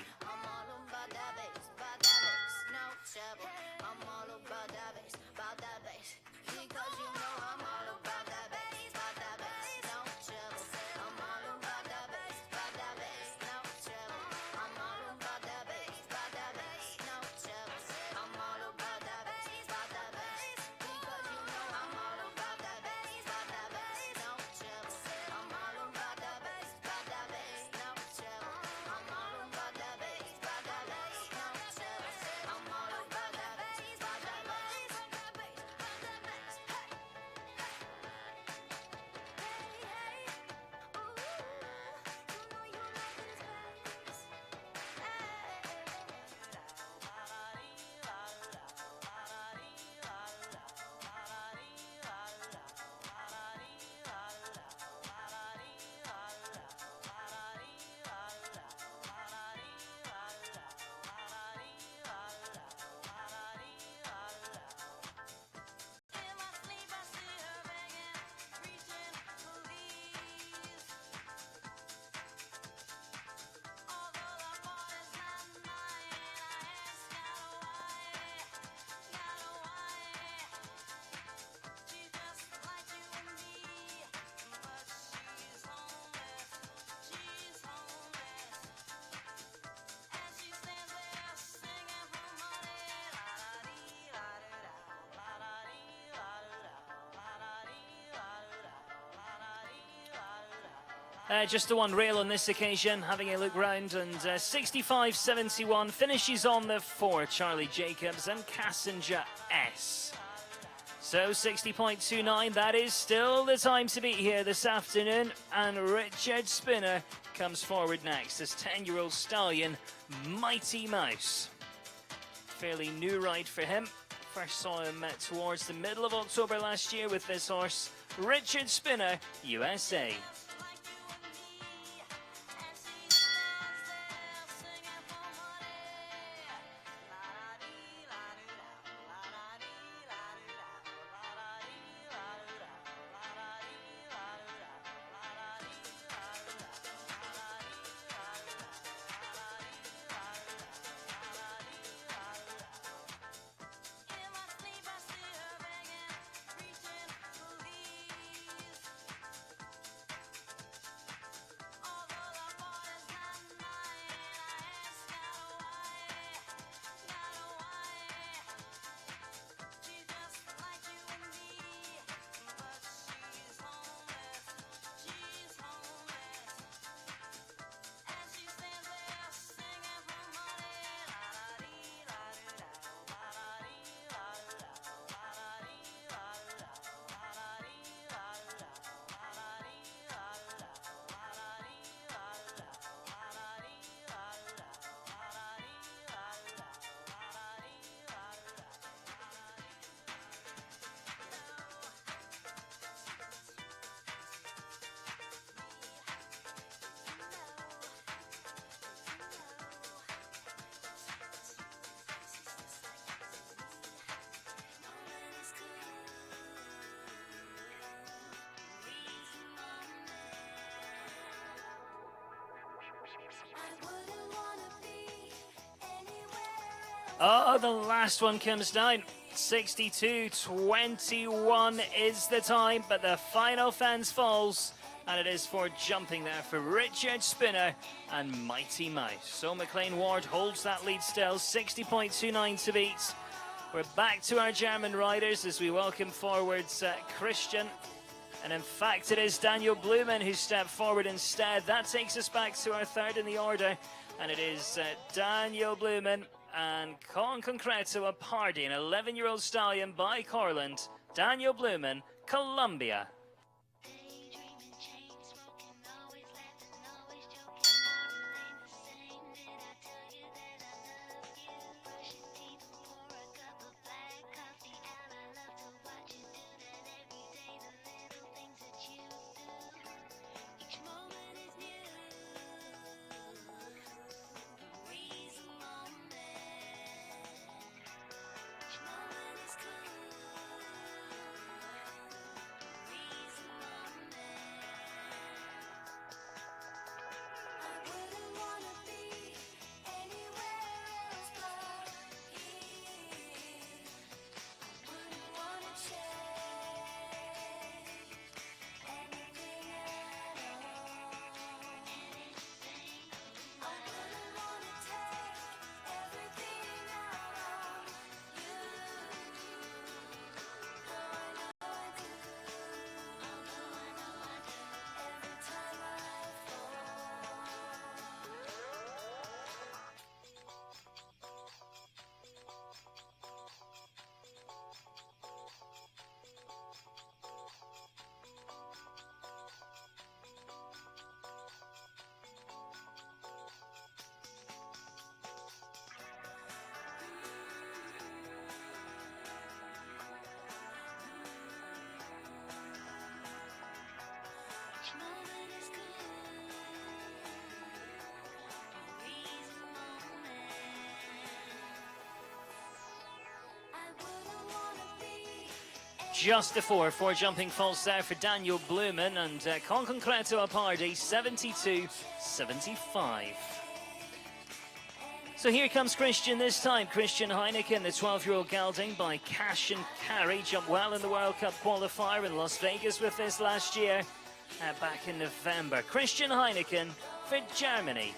Just the one rail on this occasion, having a look round, and 65.71 finishes on the 4, Charlie Jacobs and Passenger S. So 60.29, that is still the time to beat here this afternoon, and Richard Spinner comes forward next as 10-year-old stallion Mighty Mouse. Fairly new ride for him. First saw him towards the middle of October last year with this horse, Richard Spinner, USA. Oh, the last one comes down. 62.21 is the time, but the final fence falls, and it is for jumping there for Richard Spinner and Mighty Mouse. So McLean Ward holds that lead still, 60.29 to beat. We're back to our German riders as we welcome forwards Christian. And in fact, it is Daniel Blumen who stepped forward instead. That takes us back to our third in the order. And it is Daniel Blumen and Con Concreto, a Pardy, an 11-year-old stallion by Corland. Daniel Blumen, Colombia. just before. 4 jumping faults there for Daniel Blumen, and con concreto a party, 72-75. So here comes Christian this time. Christian Heineken, the 12-year-old gelding by Cash and Carry, jumped well in the World Cup qualifier in Las Vegas with this last year, back in November. Christian Heineken for Germany.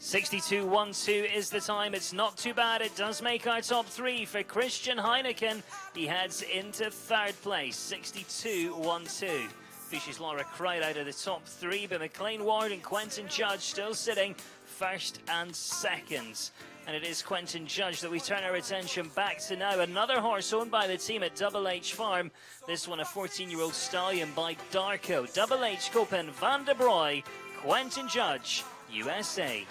(62.12) is the time. It's not too bad. It does make our top 3 for Christian Heineken. He heads into 3rd place, 62.12. Fishes Laura Cried out of the top 3, but McLean Ward and Quentin Judge still sitting 1st and 2nd. And it is Quentin Judge that we turn our attention back to now. Another horse owned by the team at Double H Farm. This one a 14-year-old stallion by Darko. Double H Copen, Van der Broy, Quentin Judge, USA.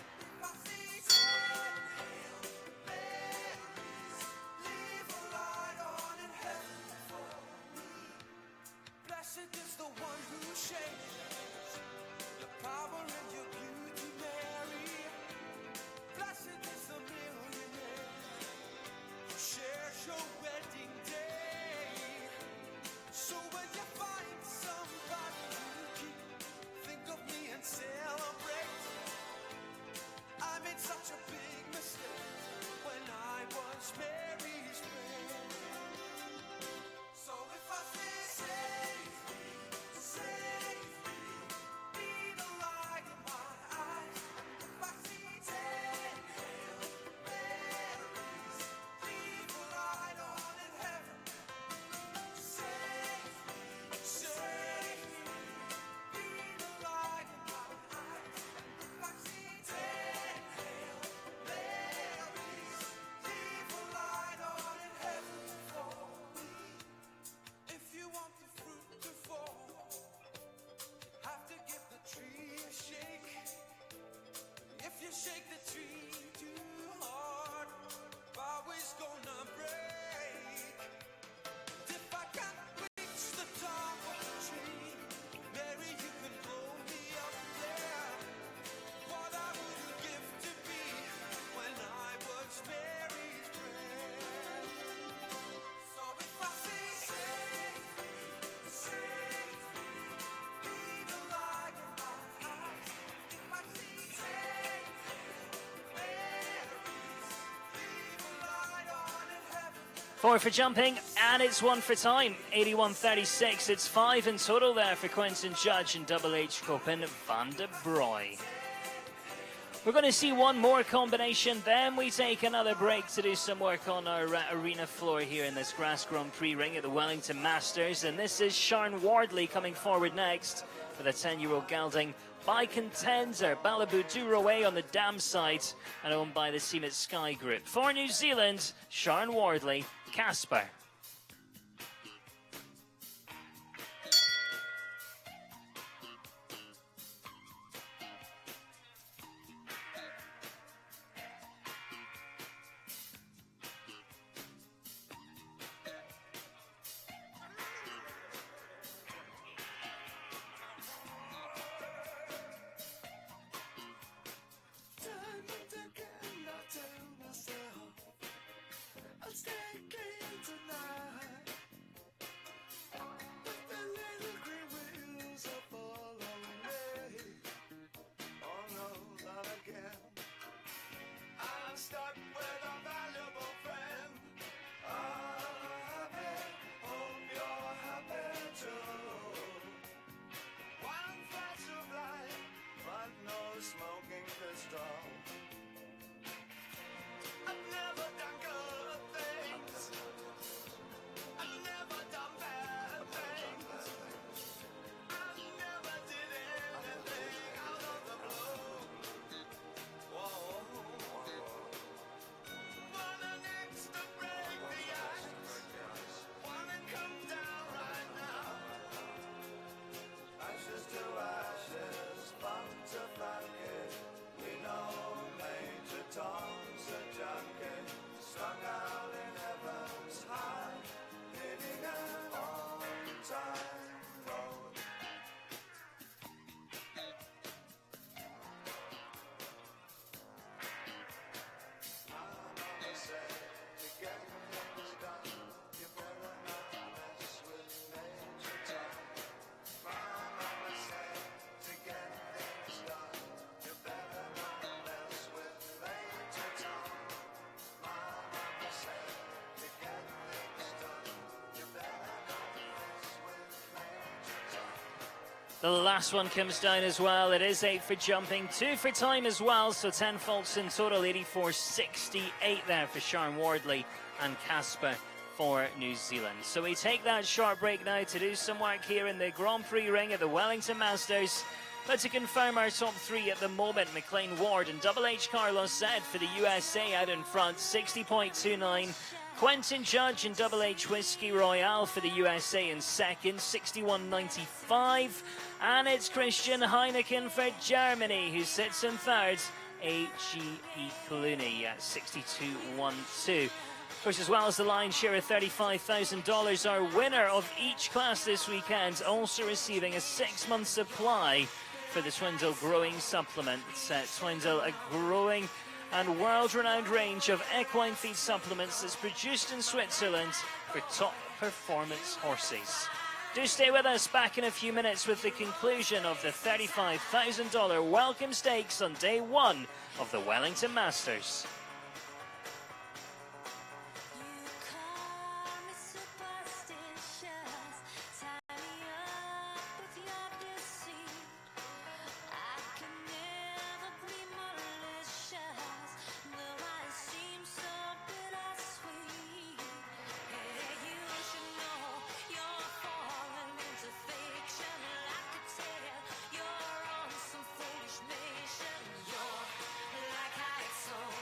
Four for jumping, and it's 1 for time. 81.36. It's 5 in total there for Quentin Judge and Double H Copen Van der Broy. We're going to see one more combination, then we take another break to do some work on our arena floor here in this Grass Grand Prix ring at the Wellington Masters. And this is Sharon Wardley coming forward next with a 10-year-old gelding by Contender, Balabu Duraway on the dam side and owned by the team at Sky Group. For New Zealand, Sharon Wardley, Casper. I'll stay clean tonight. a smoking pistol. I've never done good things. I've never done bad things. I never did anything out of the blue. Whoa. Wanna next to break the ice. Wanna come down right now. Ashes to ashes, funk to funky. We know Major Tom's a junkie. Strung out in heaven's high, hitting an all-time road. Mama said, to get things done, you better not mess with Major Tom. Mama said, to get things done, you better not mess with Major Tom. Mama said, to get things done, you better not mess with Major Tom. The last one comes down as well. It is 8 for jumping, 2 for time as well. So 10 faults in total, 84.68 there for Sharon Wardley and Casper for New Zealand. So we take that short break now to do some work here in the Grand Prix ring at the Wellington Masters. But to confirm our top 3 at the moment, McLean Ward and Double H Carlos Zed for the USA out in front, 60.29. Quentin Judge and Double H Whiskey Royale for the USA in second, 61.95. And it's Christian Heineken for Germany, who sits in third, AGE Clooney at 62.12. Of course, as well as the lion's share of $35,000, our winner of each class this weekend also receiving a 6-month supply for the Twindle Growing Supplement. Twindle, a growing and world-renowned range of equine feed supplements that's produced in Switzerland for top performance horses. Do stay with us, back in a few minutes with the conclusion of the $35,000 welcome stakes on day 1 of the Wellington Masters. You call me superstitious, tie me up with your deceit. I can never be malicious, though I seem so bittersweet. Hey, you should know you're falling into fiction. I could tell you're on some foolish mission. You're like I soul.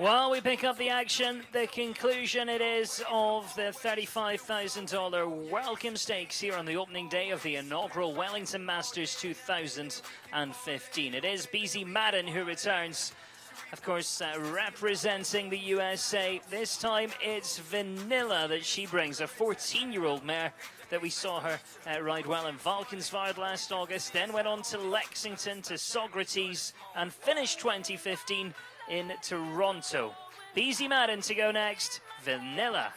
While we pick up the action, the conclusion it is of the $35,000 welcome stakes here on the opening day of the inaugural Wellington Masters 2015. It is BZ Madden who returns, of course, representing the USA. This time it's Vanilla that she brings, a 14-year-old mare that we saw her ride well in Valkenswaard last August, then went on to Lexington, to Socrates, and finished 2015 in Toronto. BZ Madden to go next, Vanilla.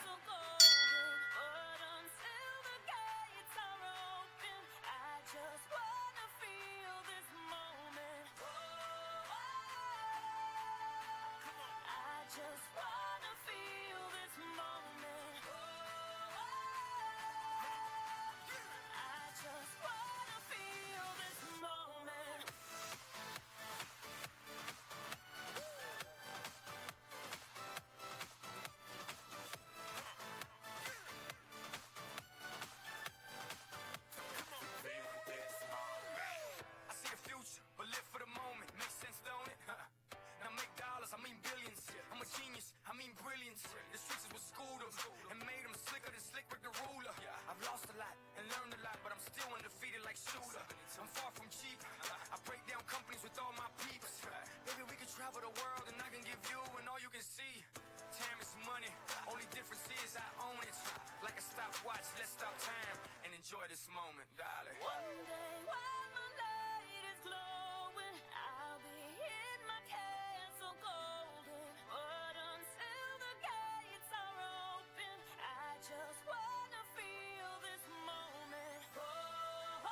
Enjoy this moment, darling. One day when my light is glowing, I'll be in my castle golden. But until the gates are open, I just wanna feel this moment. Oh,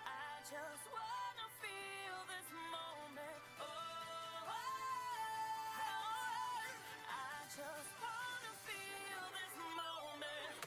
I just wanna feel this moment. Oh, I just wanna feel this moment.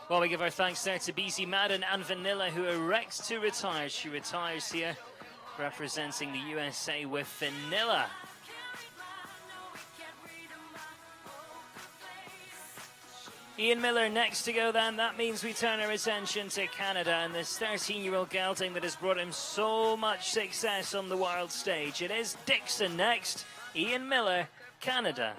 Well, we give our thanks there to BZ Madden and Vanilla, who elects to retire. She retires here, representing the USA with Vanilla. Ian Miller next to go then. That means we turn our attention to Canada and this 13-year-old gelding that has brought him so much success on the world stage. It is Dixon next. Ian Miller, Canada.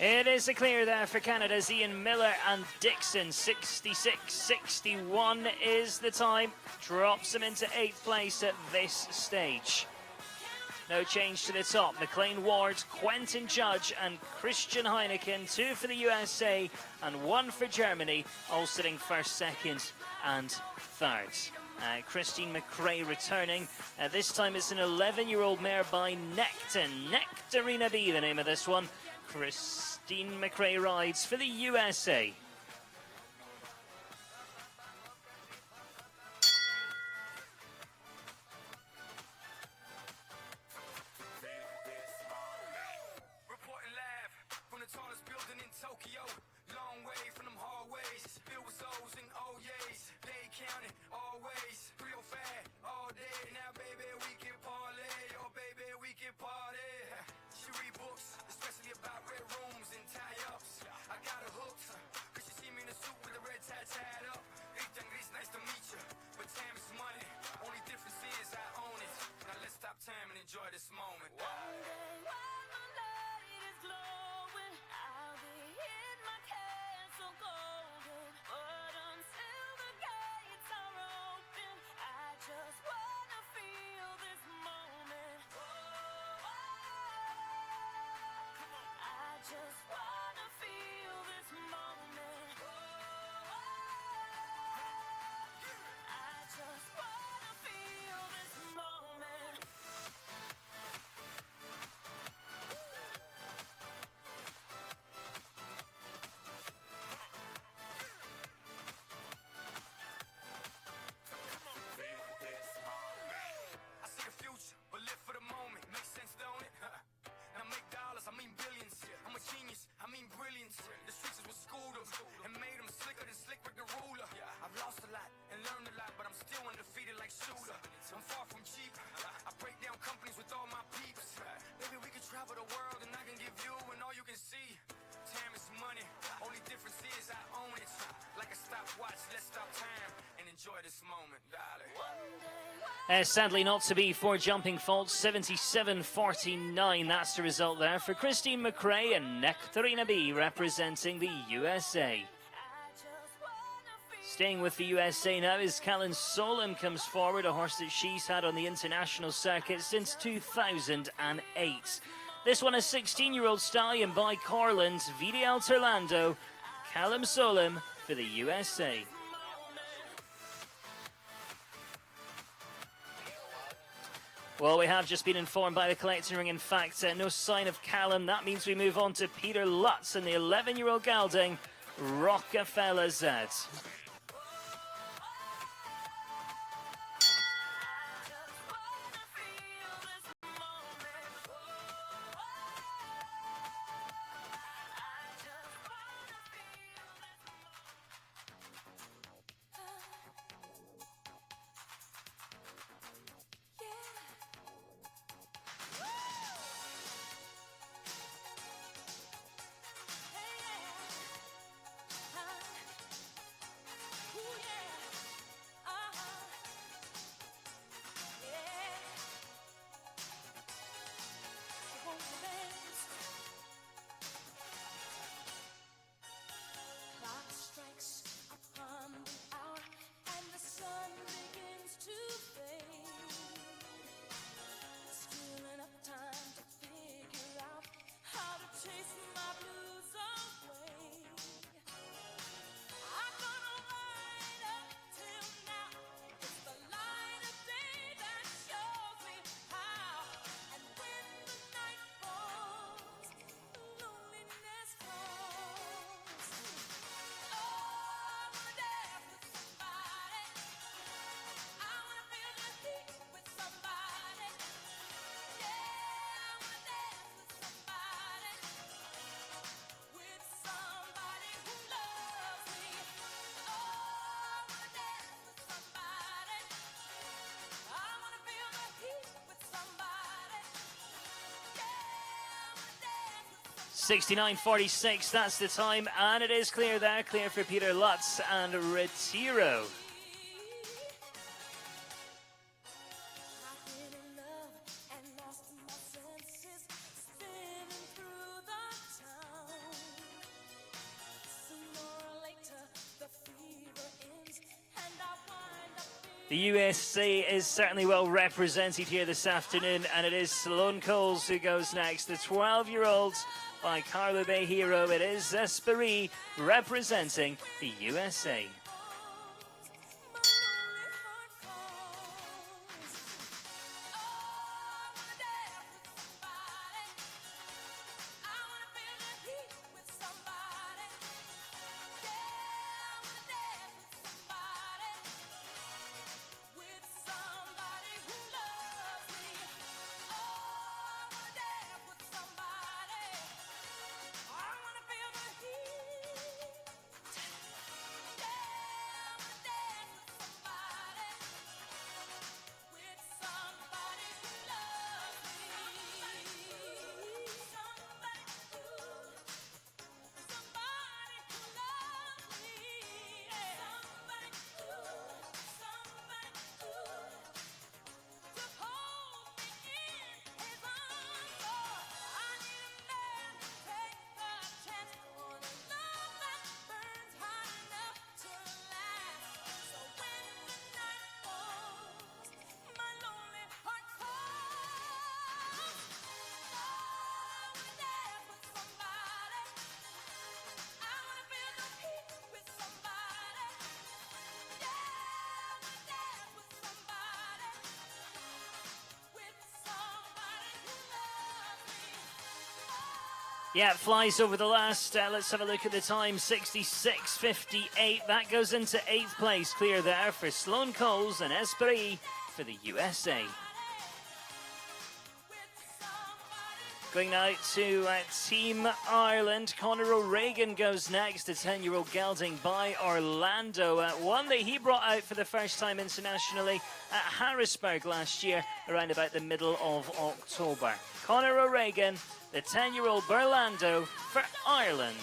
It is a clear there for Canada's Ian Miller and Dixon. 66-61 is the time. Drops them into 8th place at this stage. No change to the top. McLean Ward, Quentin Judge and Christian Heineken, 2 for the USA and 1 for Germany, all sitting first, second and third. Christine McRae returning. This time it's an 11-year-old mare by Nectarina B, the name of this one. Christine McRae rides for the USA. Reporting live from the tallest building in Tokyo. Long way from them hallways. Filled with O's and O's. They counting always. Real fat all day. Now, baby, we can parlay. Oh, baby, we can party. She read books, especially about red rooms and tie-ups. I got her hooked. Cause she see me in a suit with a red tie tied up. It's nice to meet you. But time is money. Only difference is I own it. Now let's stop time and enjoy this moment. One day when my light is glowing, I'll be in my castle golden. But until the gates are open, I just wanna feel this moment. I just wanna feel this moment. I just wanna feel this moment. I see the future, but live for the moment. Makes sense, don't it? Now make dollars, I mean billions. I'm a genius, I mean brilliance. The streets is what schooled them and made them slicker than slick with the ruler. I've lost a lot and learned a lot, but I'm still undefeated like Shooter. I'm far from cheap. I break down companies with all my peeps. Maybe we could travel the world and I can give you and all you can see. Time is money, only difference is I own it. Like a stopwatch, let's stop time and enjoy this moment, darling. Sadly not to be for Jumping Faults, 77-49. That's the result there for Christine McRae and Nectarina B representing the USA. Staying with the USA now as Callan Solom comes forward, a horse that she's had on the international circuit since 2008. This one a 16-year-old stallion by Corland, Vidi Alterlando, Callum Solom for the USA. Well, we have just been informed by the collecting ring, in fact, no sign of Callum. That means we move on to Peter Lutz and the 11-year-old gelding, Rockefeller Z. .69.46, that's the time, and it is clear there, clear for Peter Lutz and Retiro. The USA is certainly well represented here this afternoon, and it is Sloane Coles who goes next. The 12-year-olds by Carlo Bay Hero. It is Esprit representing the USA. Yeah, it flies over the last, let's have a look at the time, 66.58. That goes into 8th place, clear there for Sloane Coles and Esprit for the USA. Going now to Team Ireland. Conor O'Regan goes next, the 10-year-old gelding by Orlando. One that he brought out for the first time internationally at Harrisburg last year, around about the middle of October. Conor O'Regan, the 10-year-old Burlando for Ireland.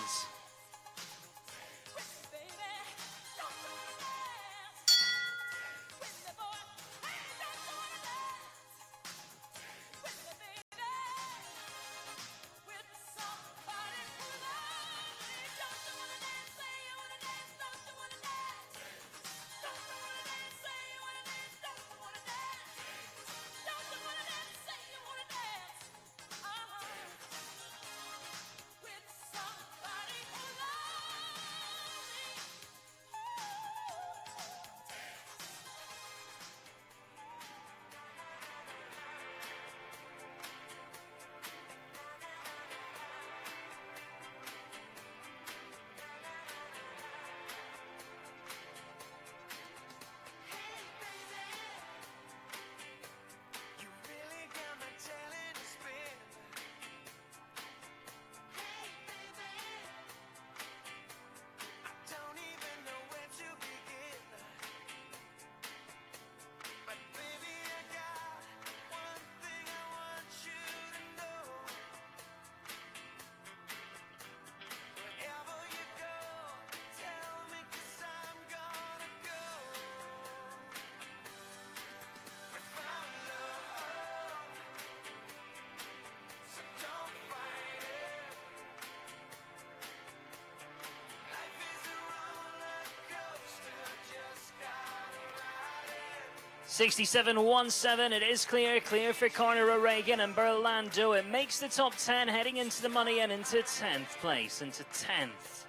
.67.17, it is clear for Conor O'Regan and Burlando. It makes the top 10 heading into the money and into 10th place, into 10th.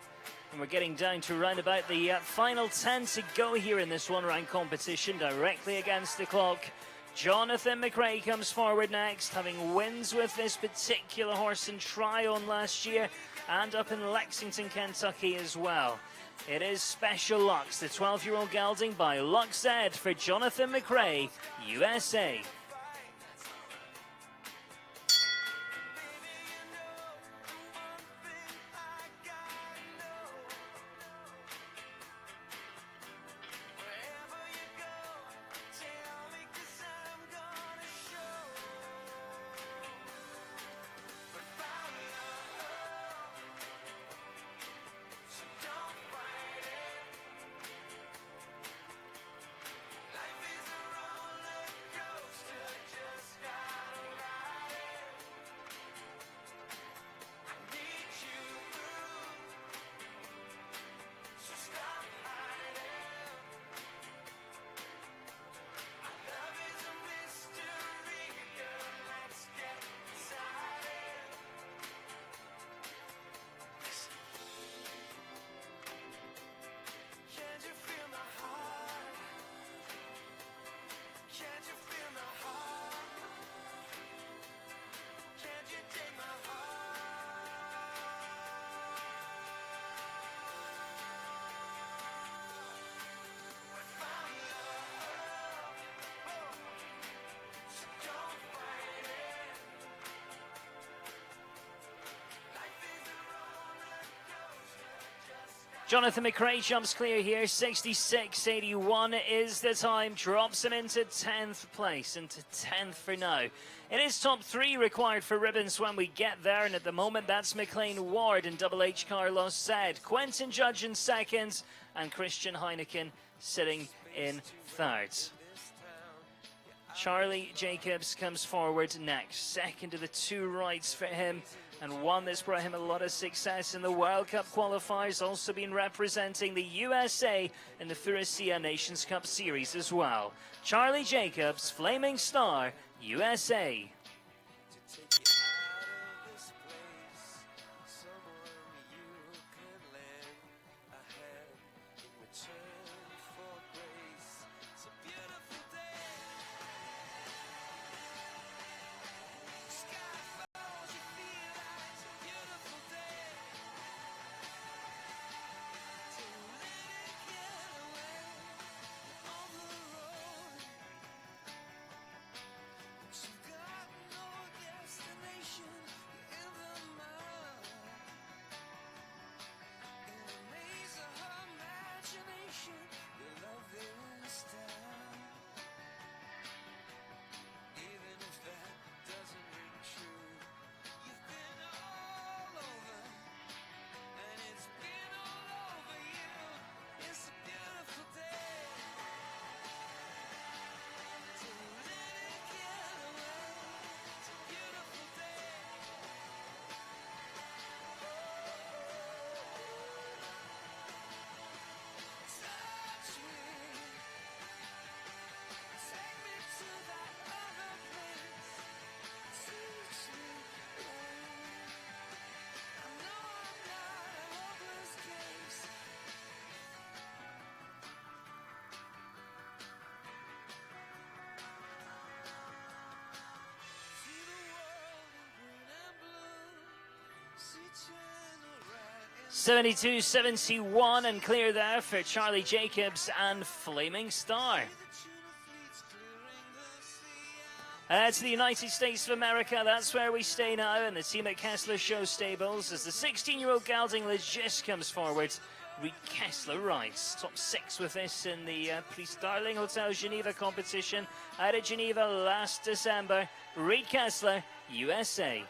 And we're getting down to round about the final 10 to go here in this one-round competition, directly against the clock. Jonathan McRae comes forward next, having wins with this particular horse in Tryon last year and up in Lexington, Kentucky as well. It is Special Lux, the 12-year-old gelding by Lux Ed for Jonathan McRae, USA. Jonathan McRae jumps clear here. 66.81 is the time. Drops him into 10th place, into 10th for now. It is top 3 required for ribbons when we get there, and at the moment that's McLean Ward and Double H Carlos said. Quentin Judge in 2nd, and Christian Heineken sitting in 3rd. Charlie Jacobs comes forward next. 2nd of the 2 rides for him, and one that's brought him a lot of success in the World Cup qualifiers, also been representing the USA in the Thurisia Nations Cup Series as well. Charlie Jacobs, Flaming Star, USA. .72.71 and clear there for Charlie Jacobs and Flaming Star. To the United States of America, that's where we stay now, and the team at Kessler Show Stables as the 16-year-old gelding Legis comes forward. Reed Kessler rides top 6 with this in the Prix Darling Hotel Geneva competition out of Geneva last December. Reed Kessler, USA.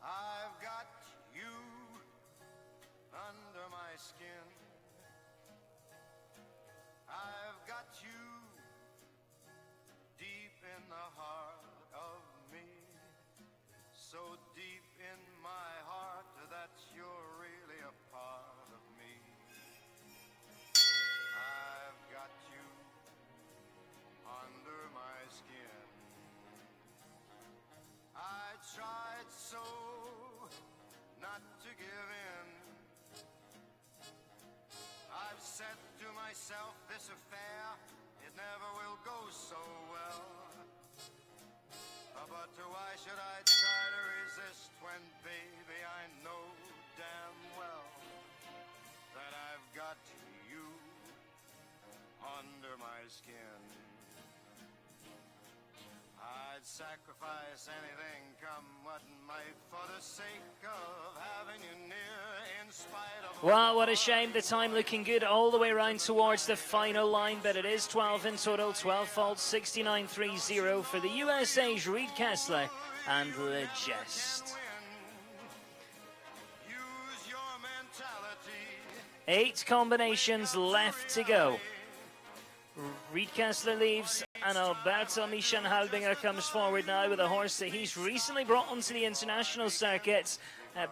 I've got you under my skin. I've got you deep in the heart of me. So deep in my heart that you're really a part of me. I've got you under my skin. I tried so not to give in. I've said to myself, this affair, it never will go so well. But why should I try to resist when, baby, I know damn well that I've got you under my skin. I'd sacrifice anything, come what might, for the sake of having you near, in spite of... Well, what a shame. The time looking good all the way around towards the final line, but it is 12 in total. 12 faults, 69.30 for the USA's Reed Kessler and Legest. Use your mentality. 8 combinations left to go. Reed Kessler leaves, and Alberto Michan-Halbinger comes forward now with a horse that he's recently brought onto the international circuits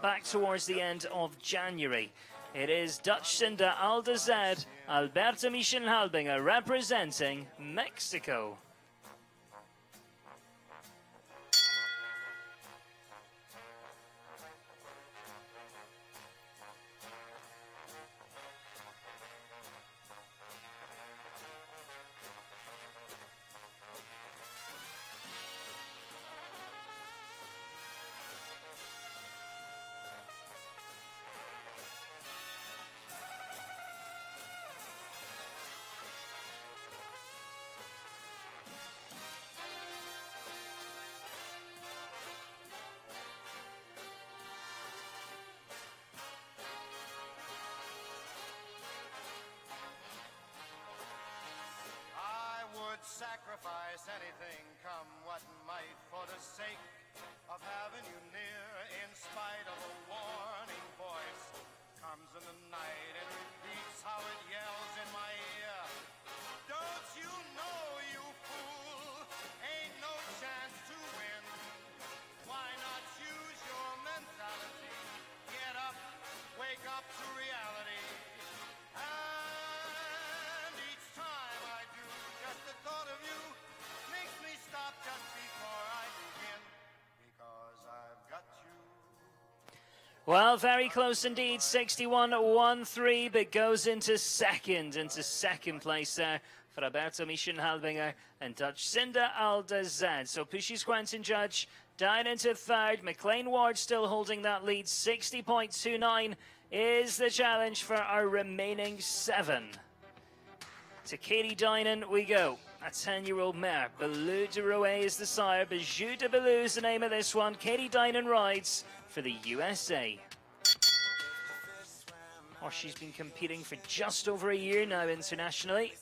back towards the end of January. It is Dutch Cinder Aldazad, Alberto Michan-Halbinger representing Mexico. Sacrifice anything, come what might, for the sake of having you near, in spite of a warning voice comes in the night and repeats how it yells in my ear. Don't you know, you fool, ain't no chance to win. Why not use your mentality? Get up, wake up to reality. And each time I do, just the thought of you makes me stop just before I begin, because I've got you. Well, very close indeed, 61.13, but goes into second place there for Alberto Michan-Halbinger and Dutch Cinder Aldazad. So Pushy Quentin Judge down into third. McLean Ward still holding that lead. 60.29 is the challenge for our remaining 7. To Katie Dinan we go. A 10-year-old mare. Belou de Rouet is the sire. Bijou de Belou is the name of this one. Katie Dinan rides for the USA. Oh, she's been competing for just over a year now internationally.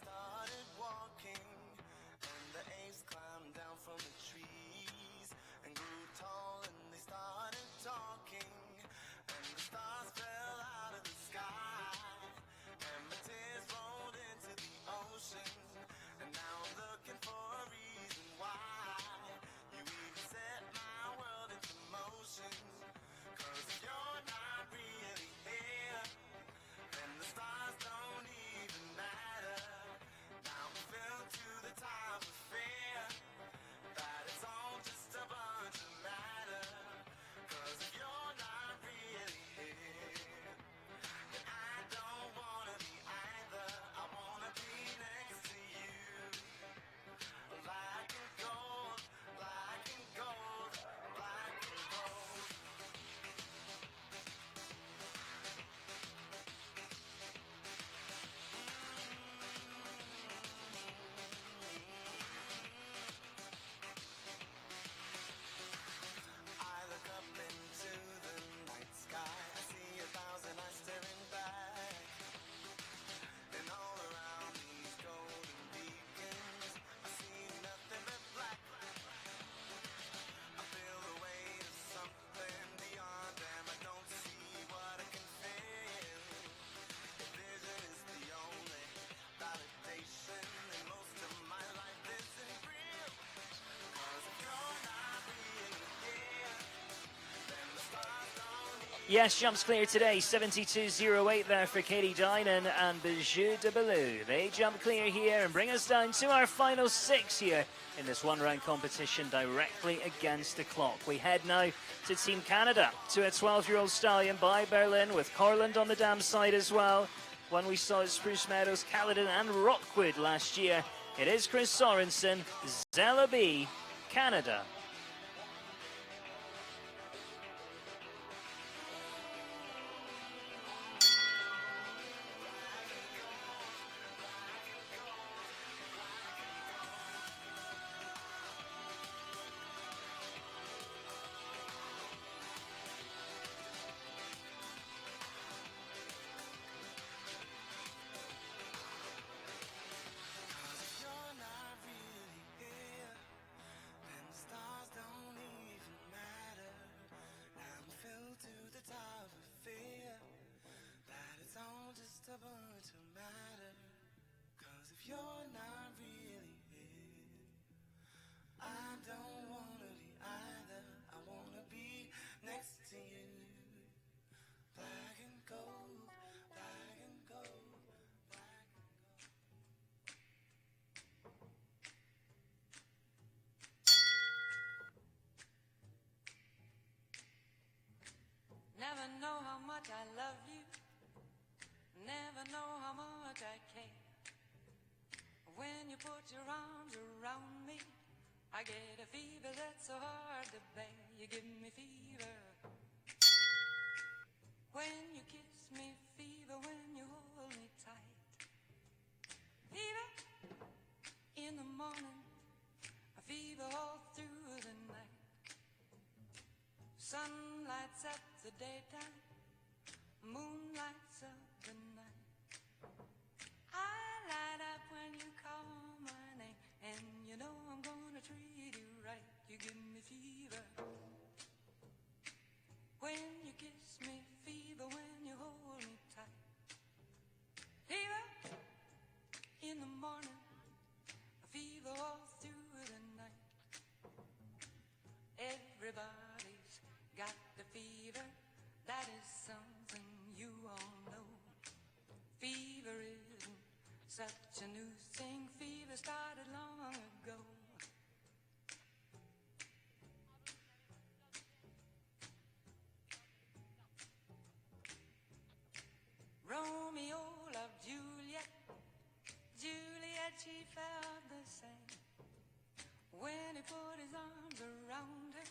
Yes, jumps clear today. 72.08 there for Katie Dinan and Bijou de Belou. They jump clear here and bring us down to our final 6 here in this one-round competition directly against the clock. We head now to Team Canada, to a 12-year-old stallion by Berlin with Corland on the dam side as well. One we saw at Spruce Meadows, Caledon and Rockwood last year. It is Chris Sorensen, Zella B, Canada. much I love you, never know how much I care. When you put your arms around me, I get a fever that's so hard to bear. You give me fever when you kiss me, fever when you hold me tight. Fever in the morning, a fever all through the night. Sun lights up the daytime, moon lights up the night. I light up when you call my name, and you know I'm gonna treat you right. You give me fever when you kiss me, fever when you hold me tight. Fever in the morning, a fever all through the night. Everybody's got the fever, that is something you all know. Fever isn't such a new thing, fever started long ago. Romeo loved Juliet, Juliet, she felt the same. When he put his arms around her,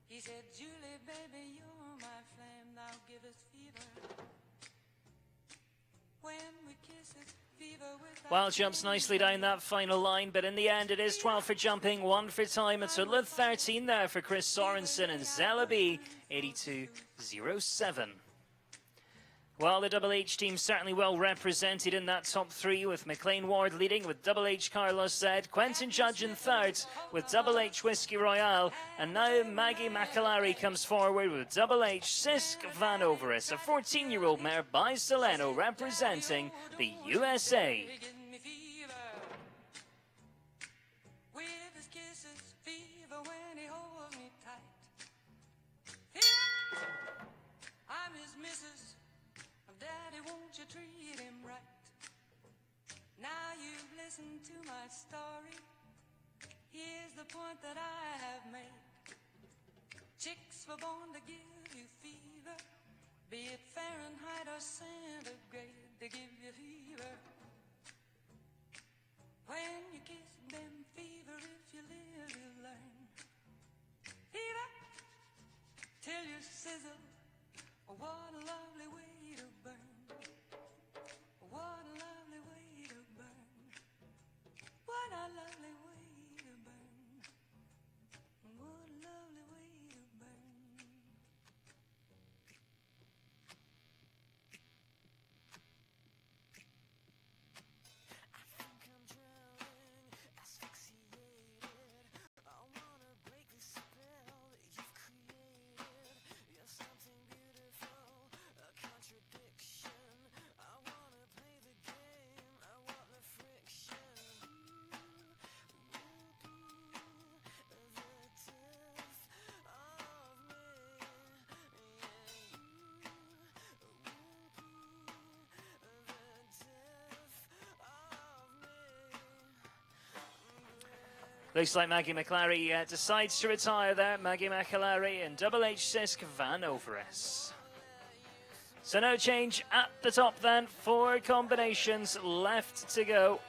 he said, Julie, baby, you're my flame, thou givest fever. When we kiss it, fever without Wild jumps nicely down that final line, but in the end it is 12 for jumping, 1 for time. It's a little 13 there for Chris Sorensen and Zella B, 82.07. Well, the Double H team certainly well represented in that top three, with McLean Ward leading with Double H Carlos Zed, Quentin Judge in third with Double H Whiskey Royale, and now Maggie McAlary comes forward with Double H Sisk Van Overis, a 14-year-old mare by Soleno representing the USA. give me fever. With his kisses, fever when he holds me tight. Fever, I'm his missus. Daddy, won't you treat him right? Now you've listened to my story. Here's the point that I have made. Chicks were born to give you fever, be it Fahrenheit or centigrade, they give you fever. When you kiss them, fever, if you live, you learn. Fever, till you sizzle. What a lovely way to burn. What a lovely way to burn. What a lovely way to burn. What a lovely way to burn. I think I'm drowning, asphyxiated. I wanna break the spell that you've created. You're something beautiful, a contradiction. I wanna play the game, I want the friction. You will be the death of me. Yeah, you will be the death of me. Looks like Maggie McAlary decides to retire there. Maggie McAlary and Double H Sisk Van Overis. So no change at the top then. 4 combinations left to go.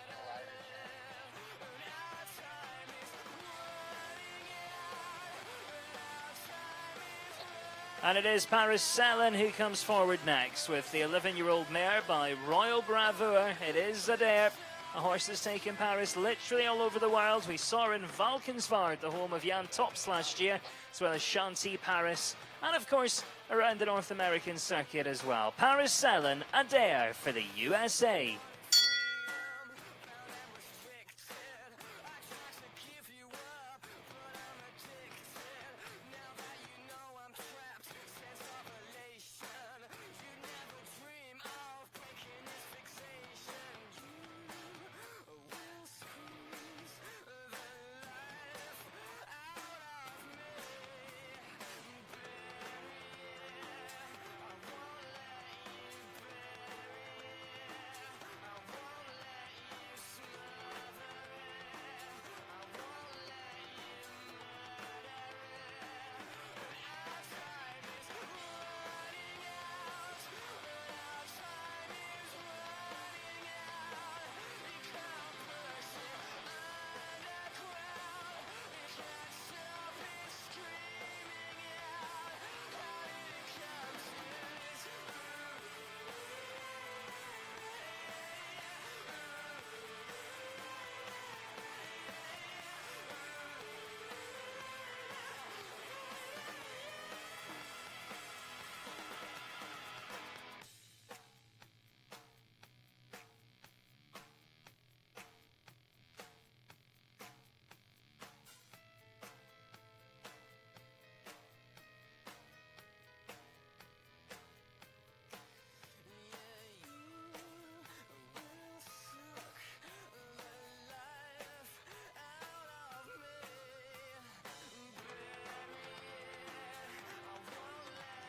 And it is Paris Sellen who comes forward next with the 11-year-old mare by Royal Bravour. It is Adair, a horse that's taken Paris literally all over the world. We saw her in Valkenswaard, the home of Jan Tops last year, as well as Chantilly Paris, and of course around the North American circuit as well. Paris Sellen, Adair for the USA.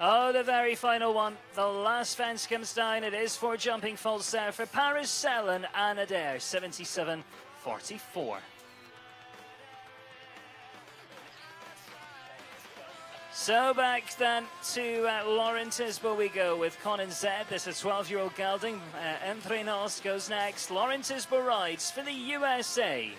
Oh, the very final one. The last fence comes down. It is for jumping falls there for Paris Sellen and Adair, 77-44. So back then to Lauren Tisbo we go with Conan Zed. This is 12-year-old gelding. Entre Nos goes next. Lauren Tisbo rides for the USA.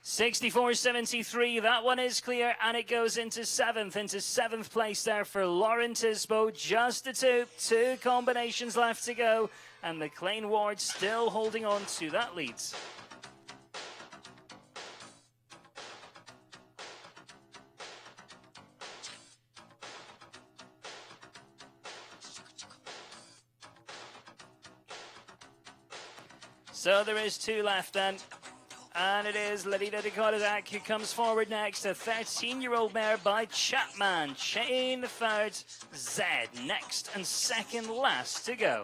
(64-73), that one is clear, and it goes into seventh place there for Lauren Tisbo. Just the two combinations left to go, and McLean Ward still holding on to that lead. So there is two left then. And it is Ladida Dakotadak who comes forward next. A 13-year-old mare by Chapman. Chain the third. Zed next and second last to go.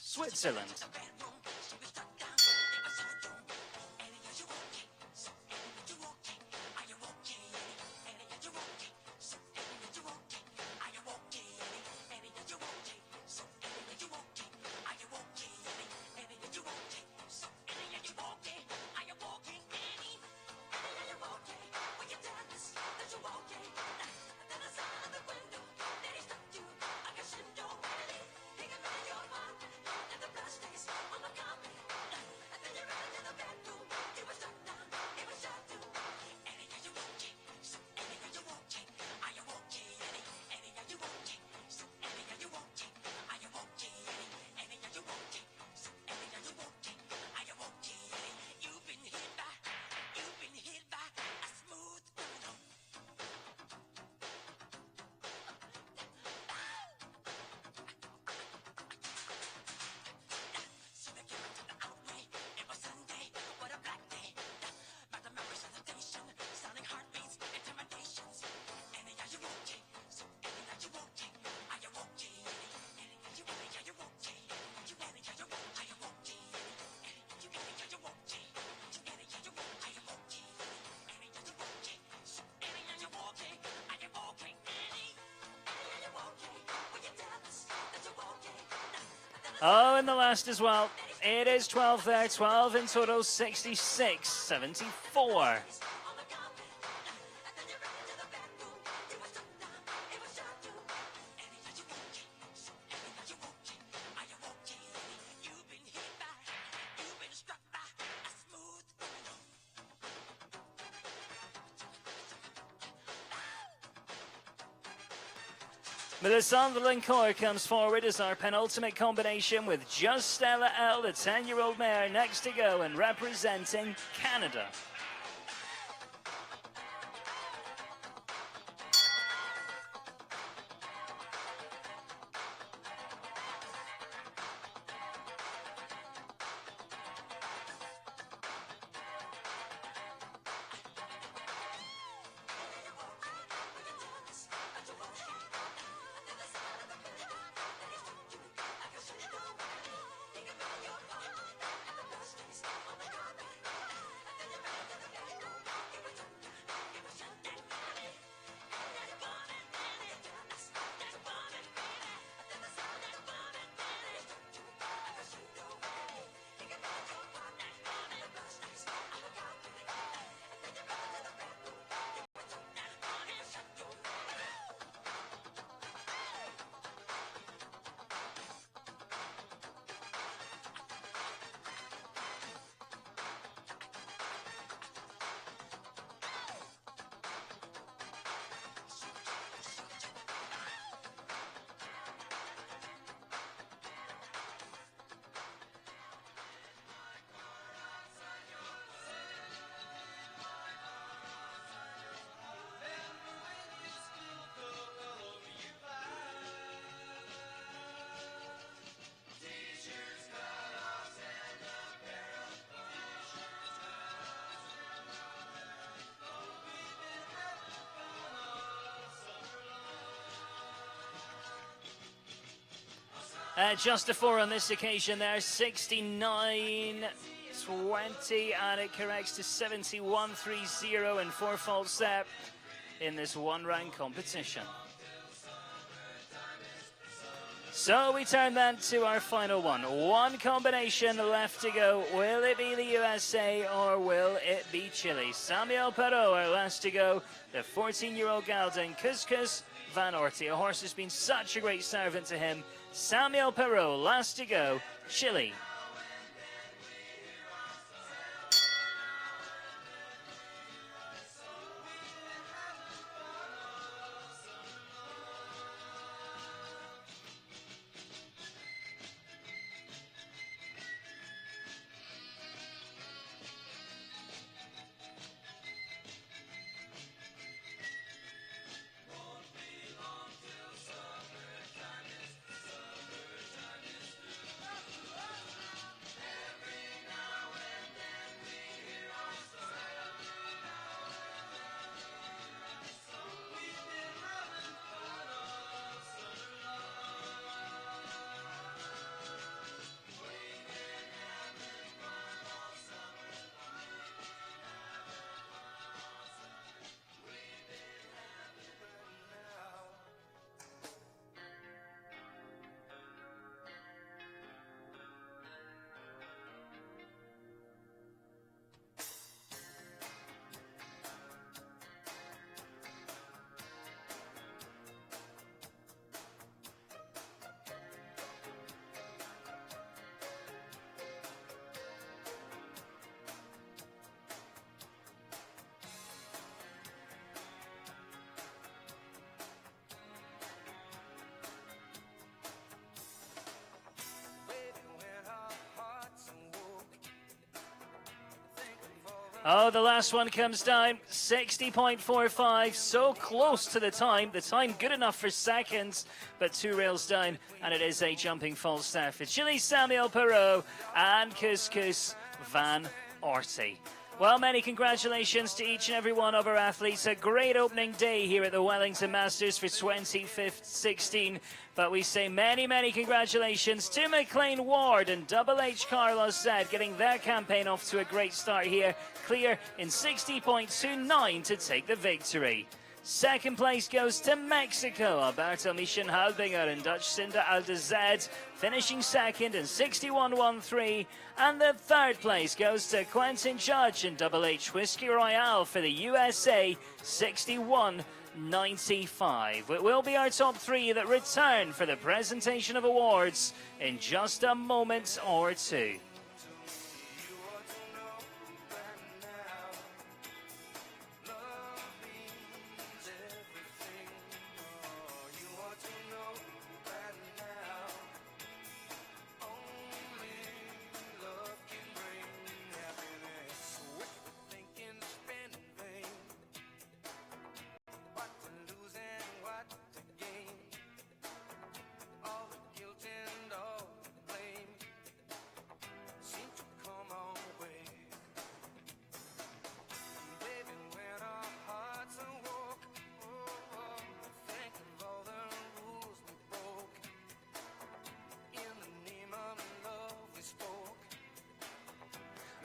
Switzerland. Oh, and the last as well. It is 12 there, 12 in total, 66-74. But the Sunderland Core comes forward as our penultimate combination with Just Stella L, the 10-year-old mare, next to go and representing Canada. Just a 4 on this occasion there, 69-20, and it corrects to 71-30 in 4 false step in this one-round competition. So we turn then to our final one. One combination left to go. Will it be the USA or will it be Chile? Samuel Perot, our last to go. The 14-year-old gelding, Couscous Van Orty. A horse has been such a great servant to him. Samuel Perot, last to go, Chile. Oh, the last one comes down, 60.45, so close to the time good enough for seconds, but 2 rails down, and it is a jumping false start for Chile, Samuel Perot, and Couscous Van Orty. Well, many congratulations to each and every one of our athletes. A great opening day here at the Wellington Masters for 2016. But we say many, many congratulations to McLean Ward and Double H Carlos Zed getting their campaign off to a great start here. Clear in 60.29 to take the victory. Second place goes to Mexico. Alberto Michenhalbinger and Dutch Cinda Aldezed finishing second in 61.13. And the third place goes to Quentin Judge and Double H Whiskey Royale for the USA, 61.95. It will be our top 3 that return for the presentation of awards in just a moment or two.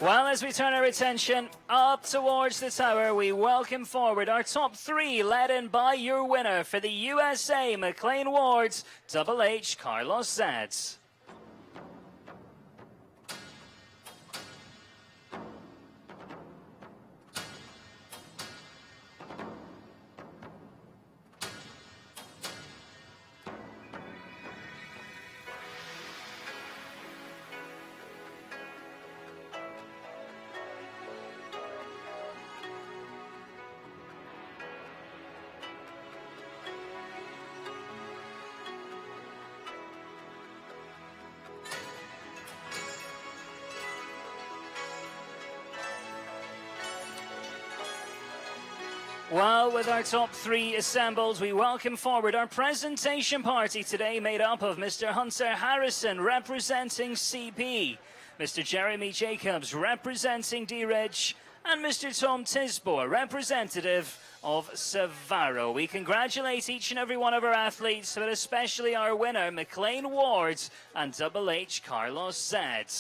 Well, as we turn our attention up towards the tower, we welcome forward our top 3, led in by your winner for the USA, McLean Ward's Double H Carlos Zed. Well, with our top 3 assembled, we welcome forward our presentation party today, made up of Mr. Hunter Harrison representing CP, Mr. Jeremy Jacobs representing D-Ridge, and Mr. Tom Tisbo, a representative of Savaro. We congratulate each and every one of our athletes, but especially our winner, McLean Ward, and Double H Carlos Zed.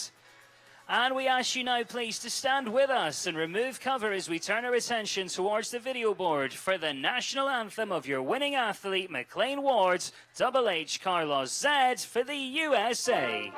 And we ask you now, please, to stand with us and remove cover as we turn our attention towards the video board for the national anthem of your winning athlete, McLean Ward, Double H Carlos Zed for the USA.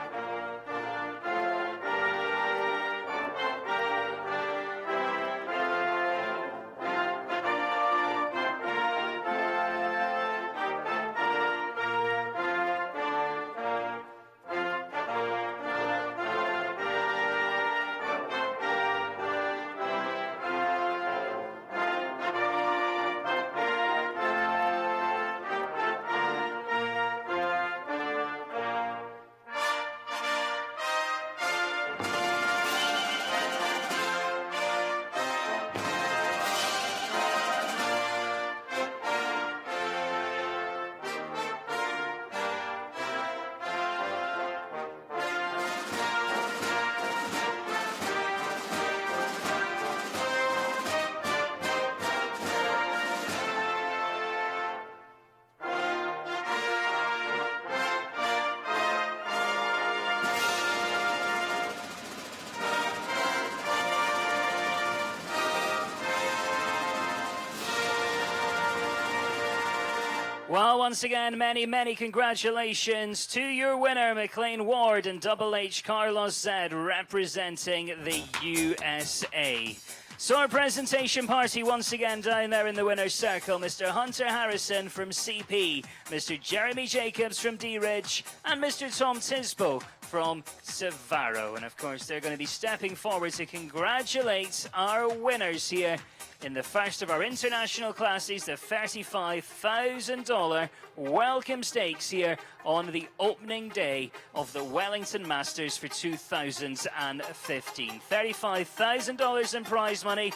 Well, once again, many congratulations to your winner, McLean Ward, and Double H Carlos Zed, representing the USA. So our presentation party once again down there in the winner's circle, Mr. Hunter Harrison from CP, Mr. Jeremy Jacobs from D-Ridge, and Mr. Tom Tisbo from Savaro. And of course, they're going to be stepping forward to congratulate our winners here in the first of our international classes, the $35,000 welcome stakes here on the opening day of the Wellington Masters for 2015. $35,000 in prize money.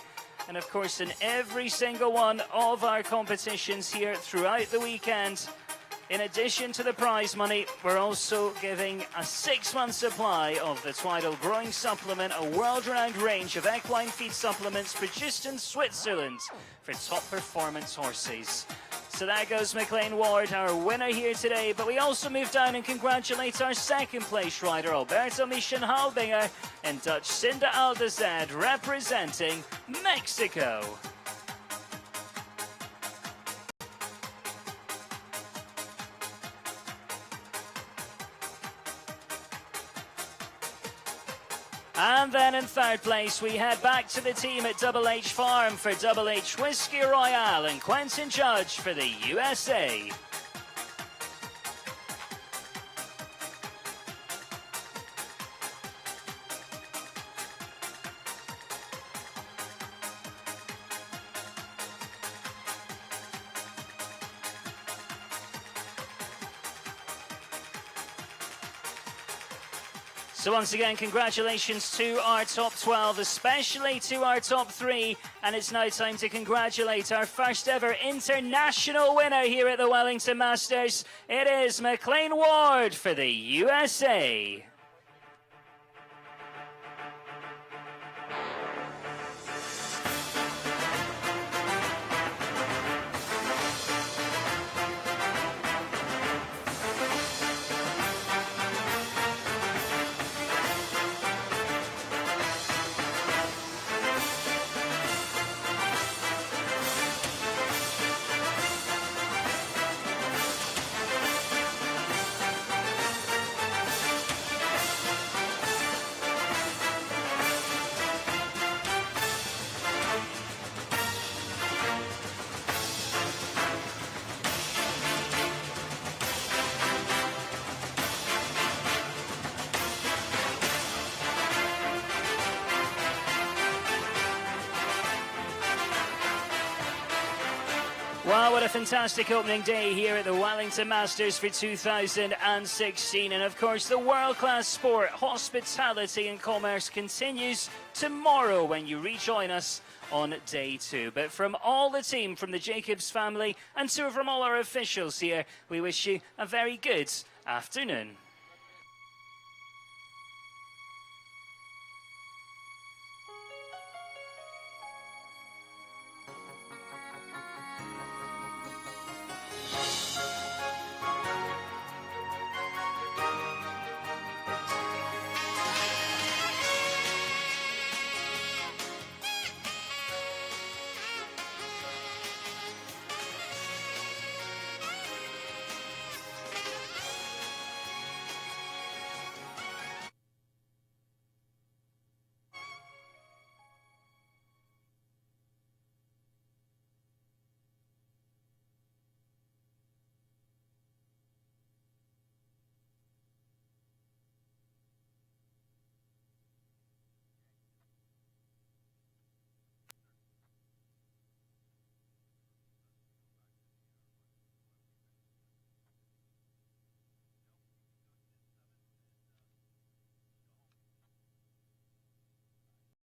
And of course, in every single one of our competitions here throughout the weekend, in addition to the prize money, we're also giving a 6-month supply of the Twiddle Growing Supplement, a world-renowned range of equine feed supplements produced in Switzerland for top performance horses. So there goes McLean Ward, our winner here today. But we also move down and congratulate our second place rider, Alberto Michenhalbinger, and Dutch Cinda Aldezad, representing Mexico. And then in third place, we head back to the team at Double H Farm for Double H Whiskey Royale and Quentin Judge for the USA. So once again, congratulations to our top 12, especially to our top 3. And it's now time to congratulate our first ever international winner here at the Wellington Masters. It is McLean Ward for the USA. Wow, what a fantastic opening day here at the Wellington Masters for 2016. And of course, the world-class sport, hospitality and commerce continues tomorrow when you rejoin us on day 2. But from all the team, from the Jacobs family and from all our officials here, we wish you a very good afternoon.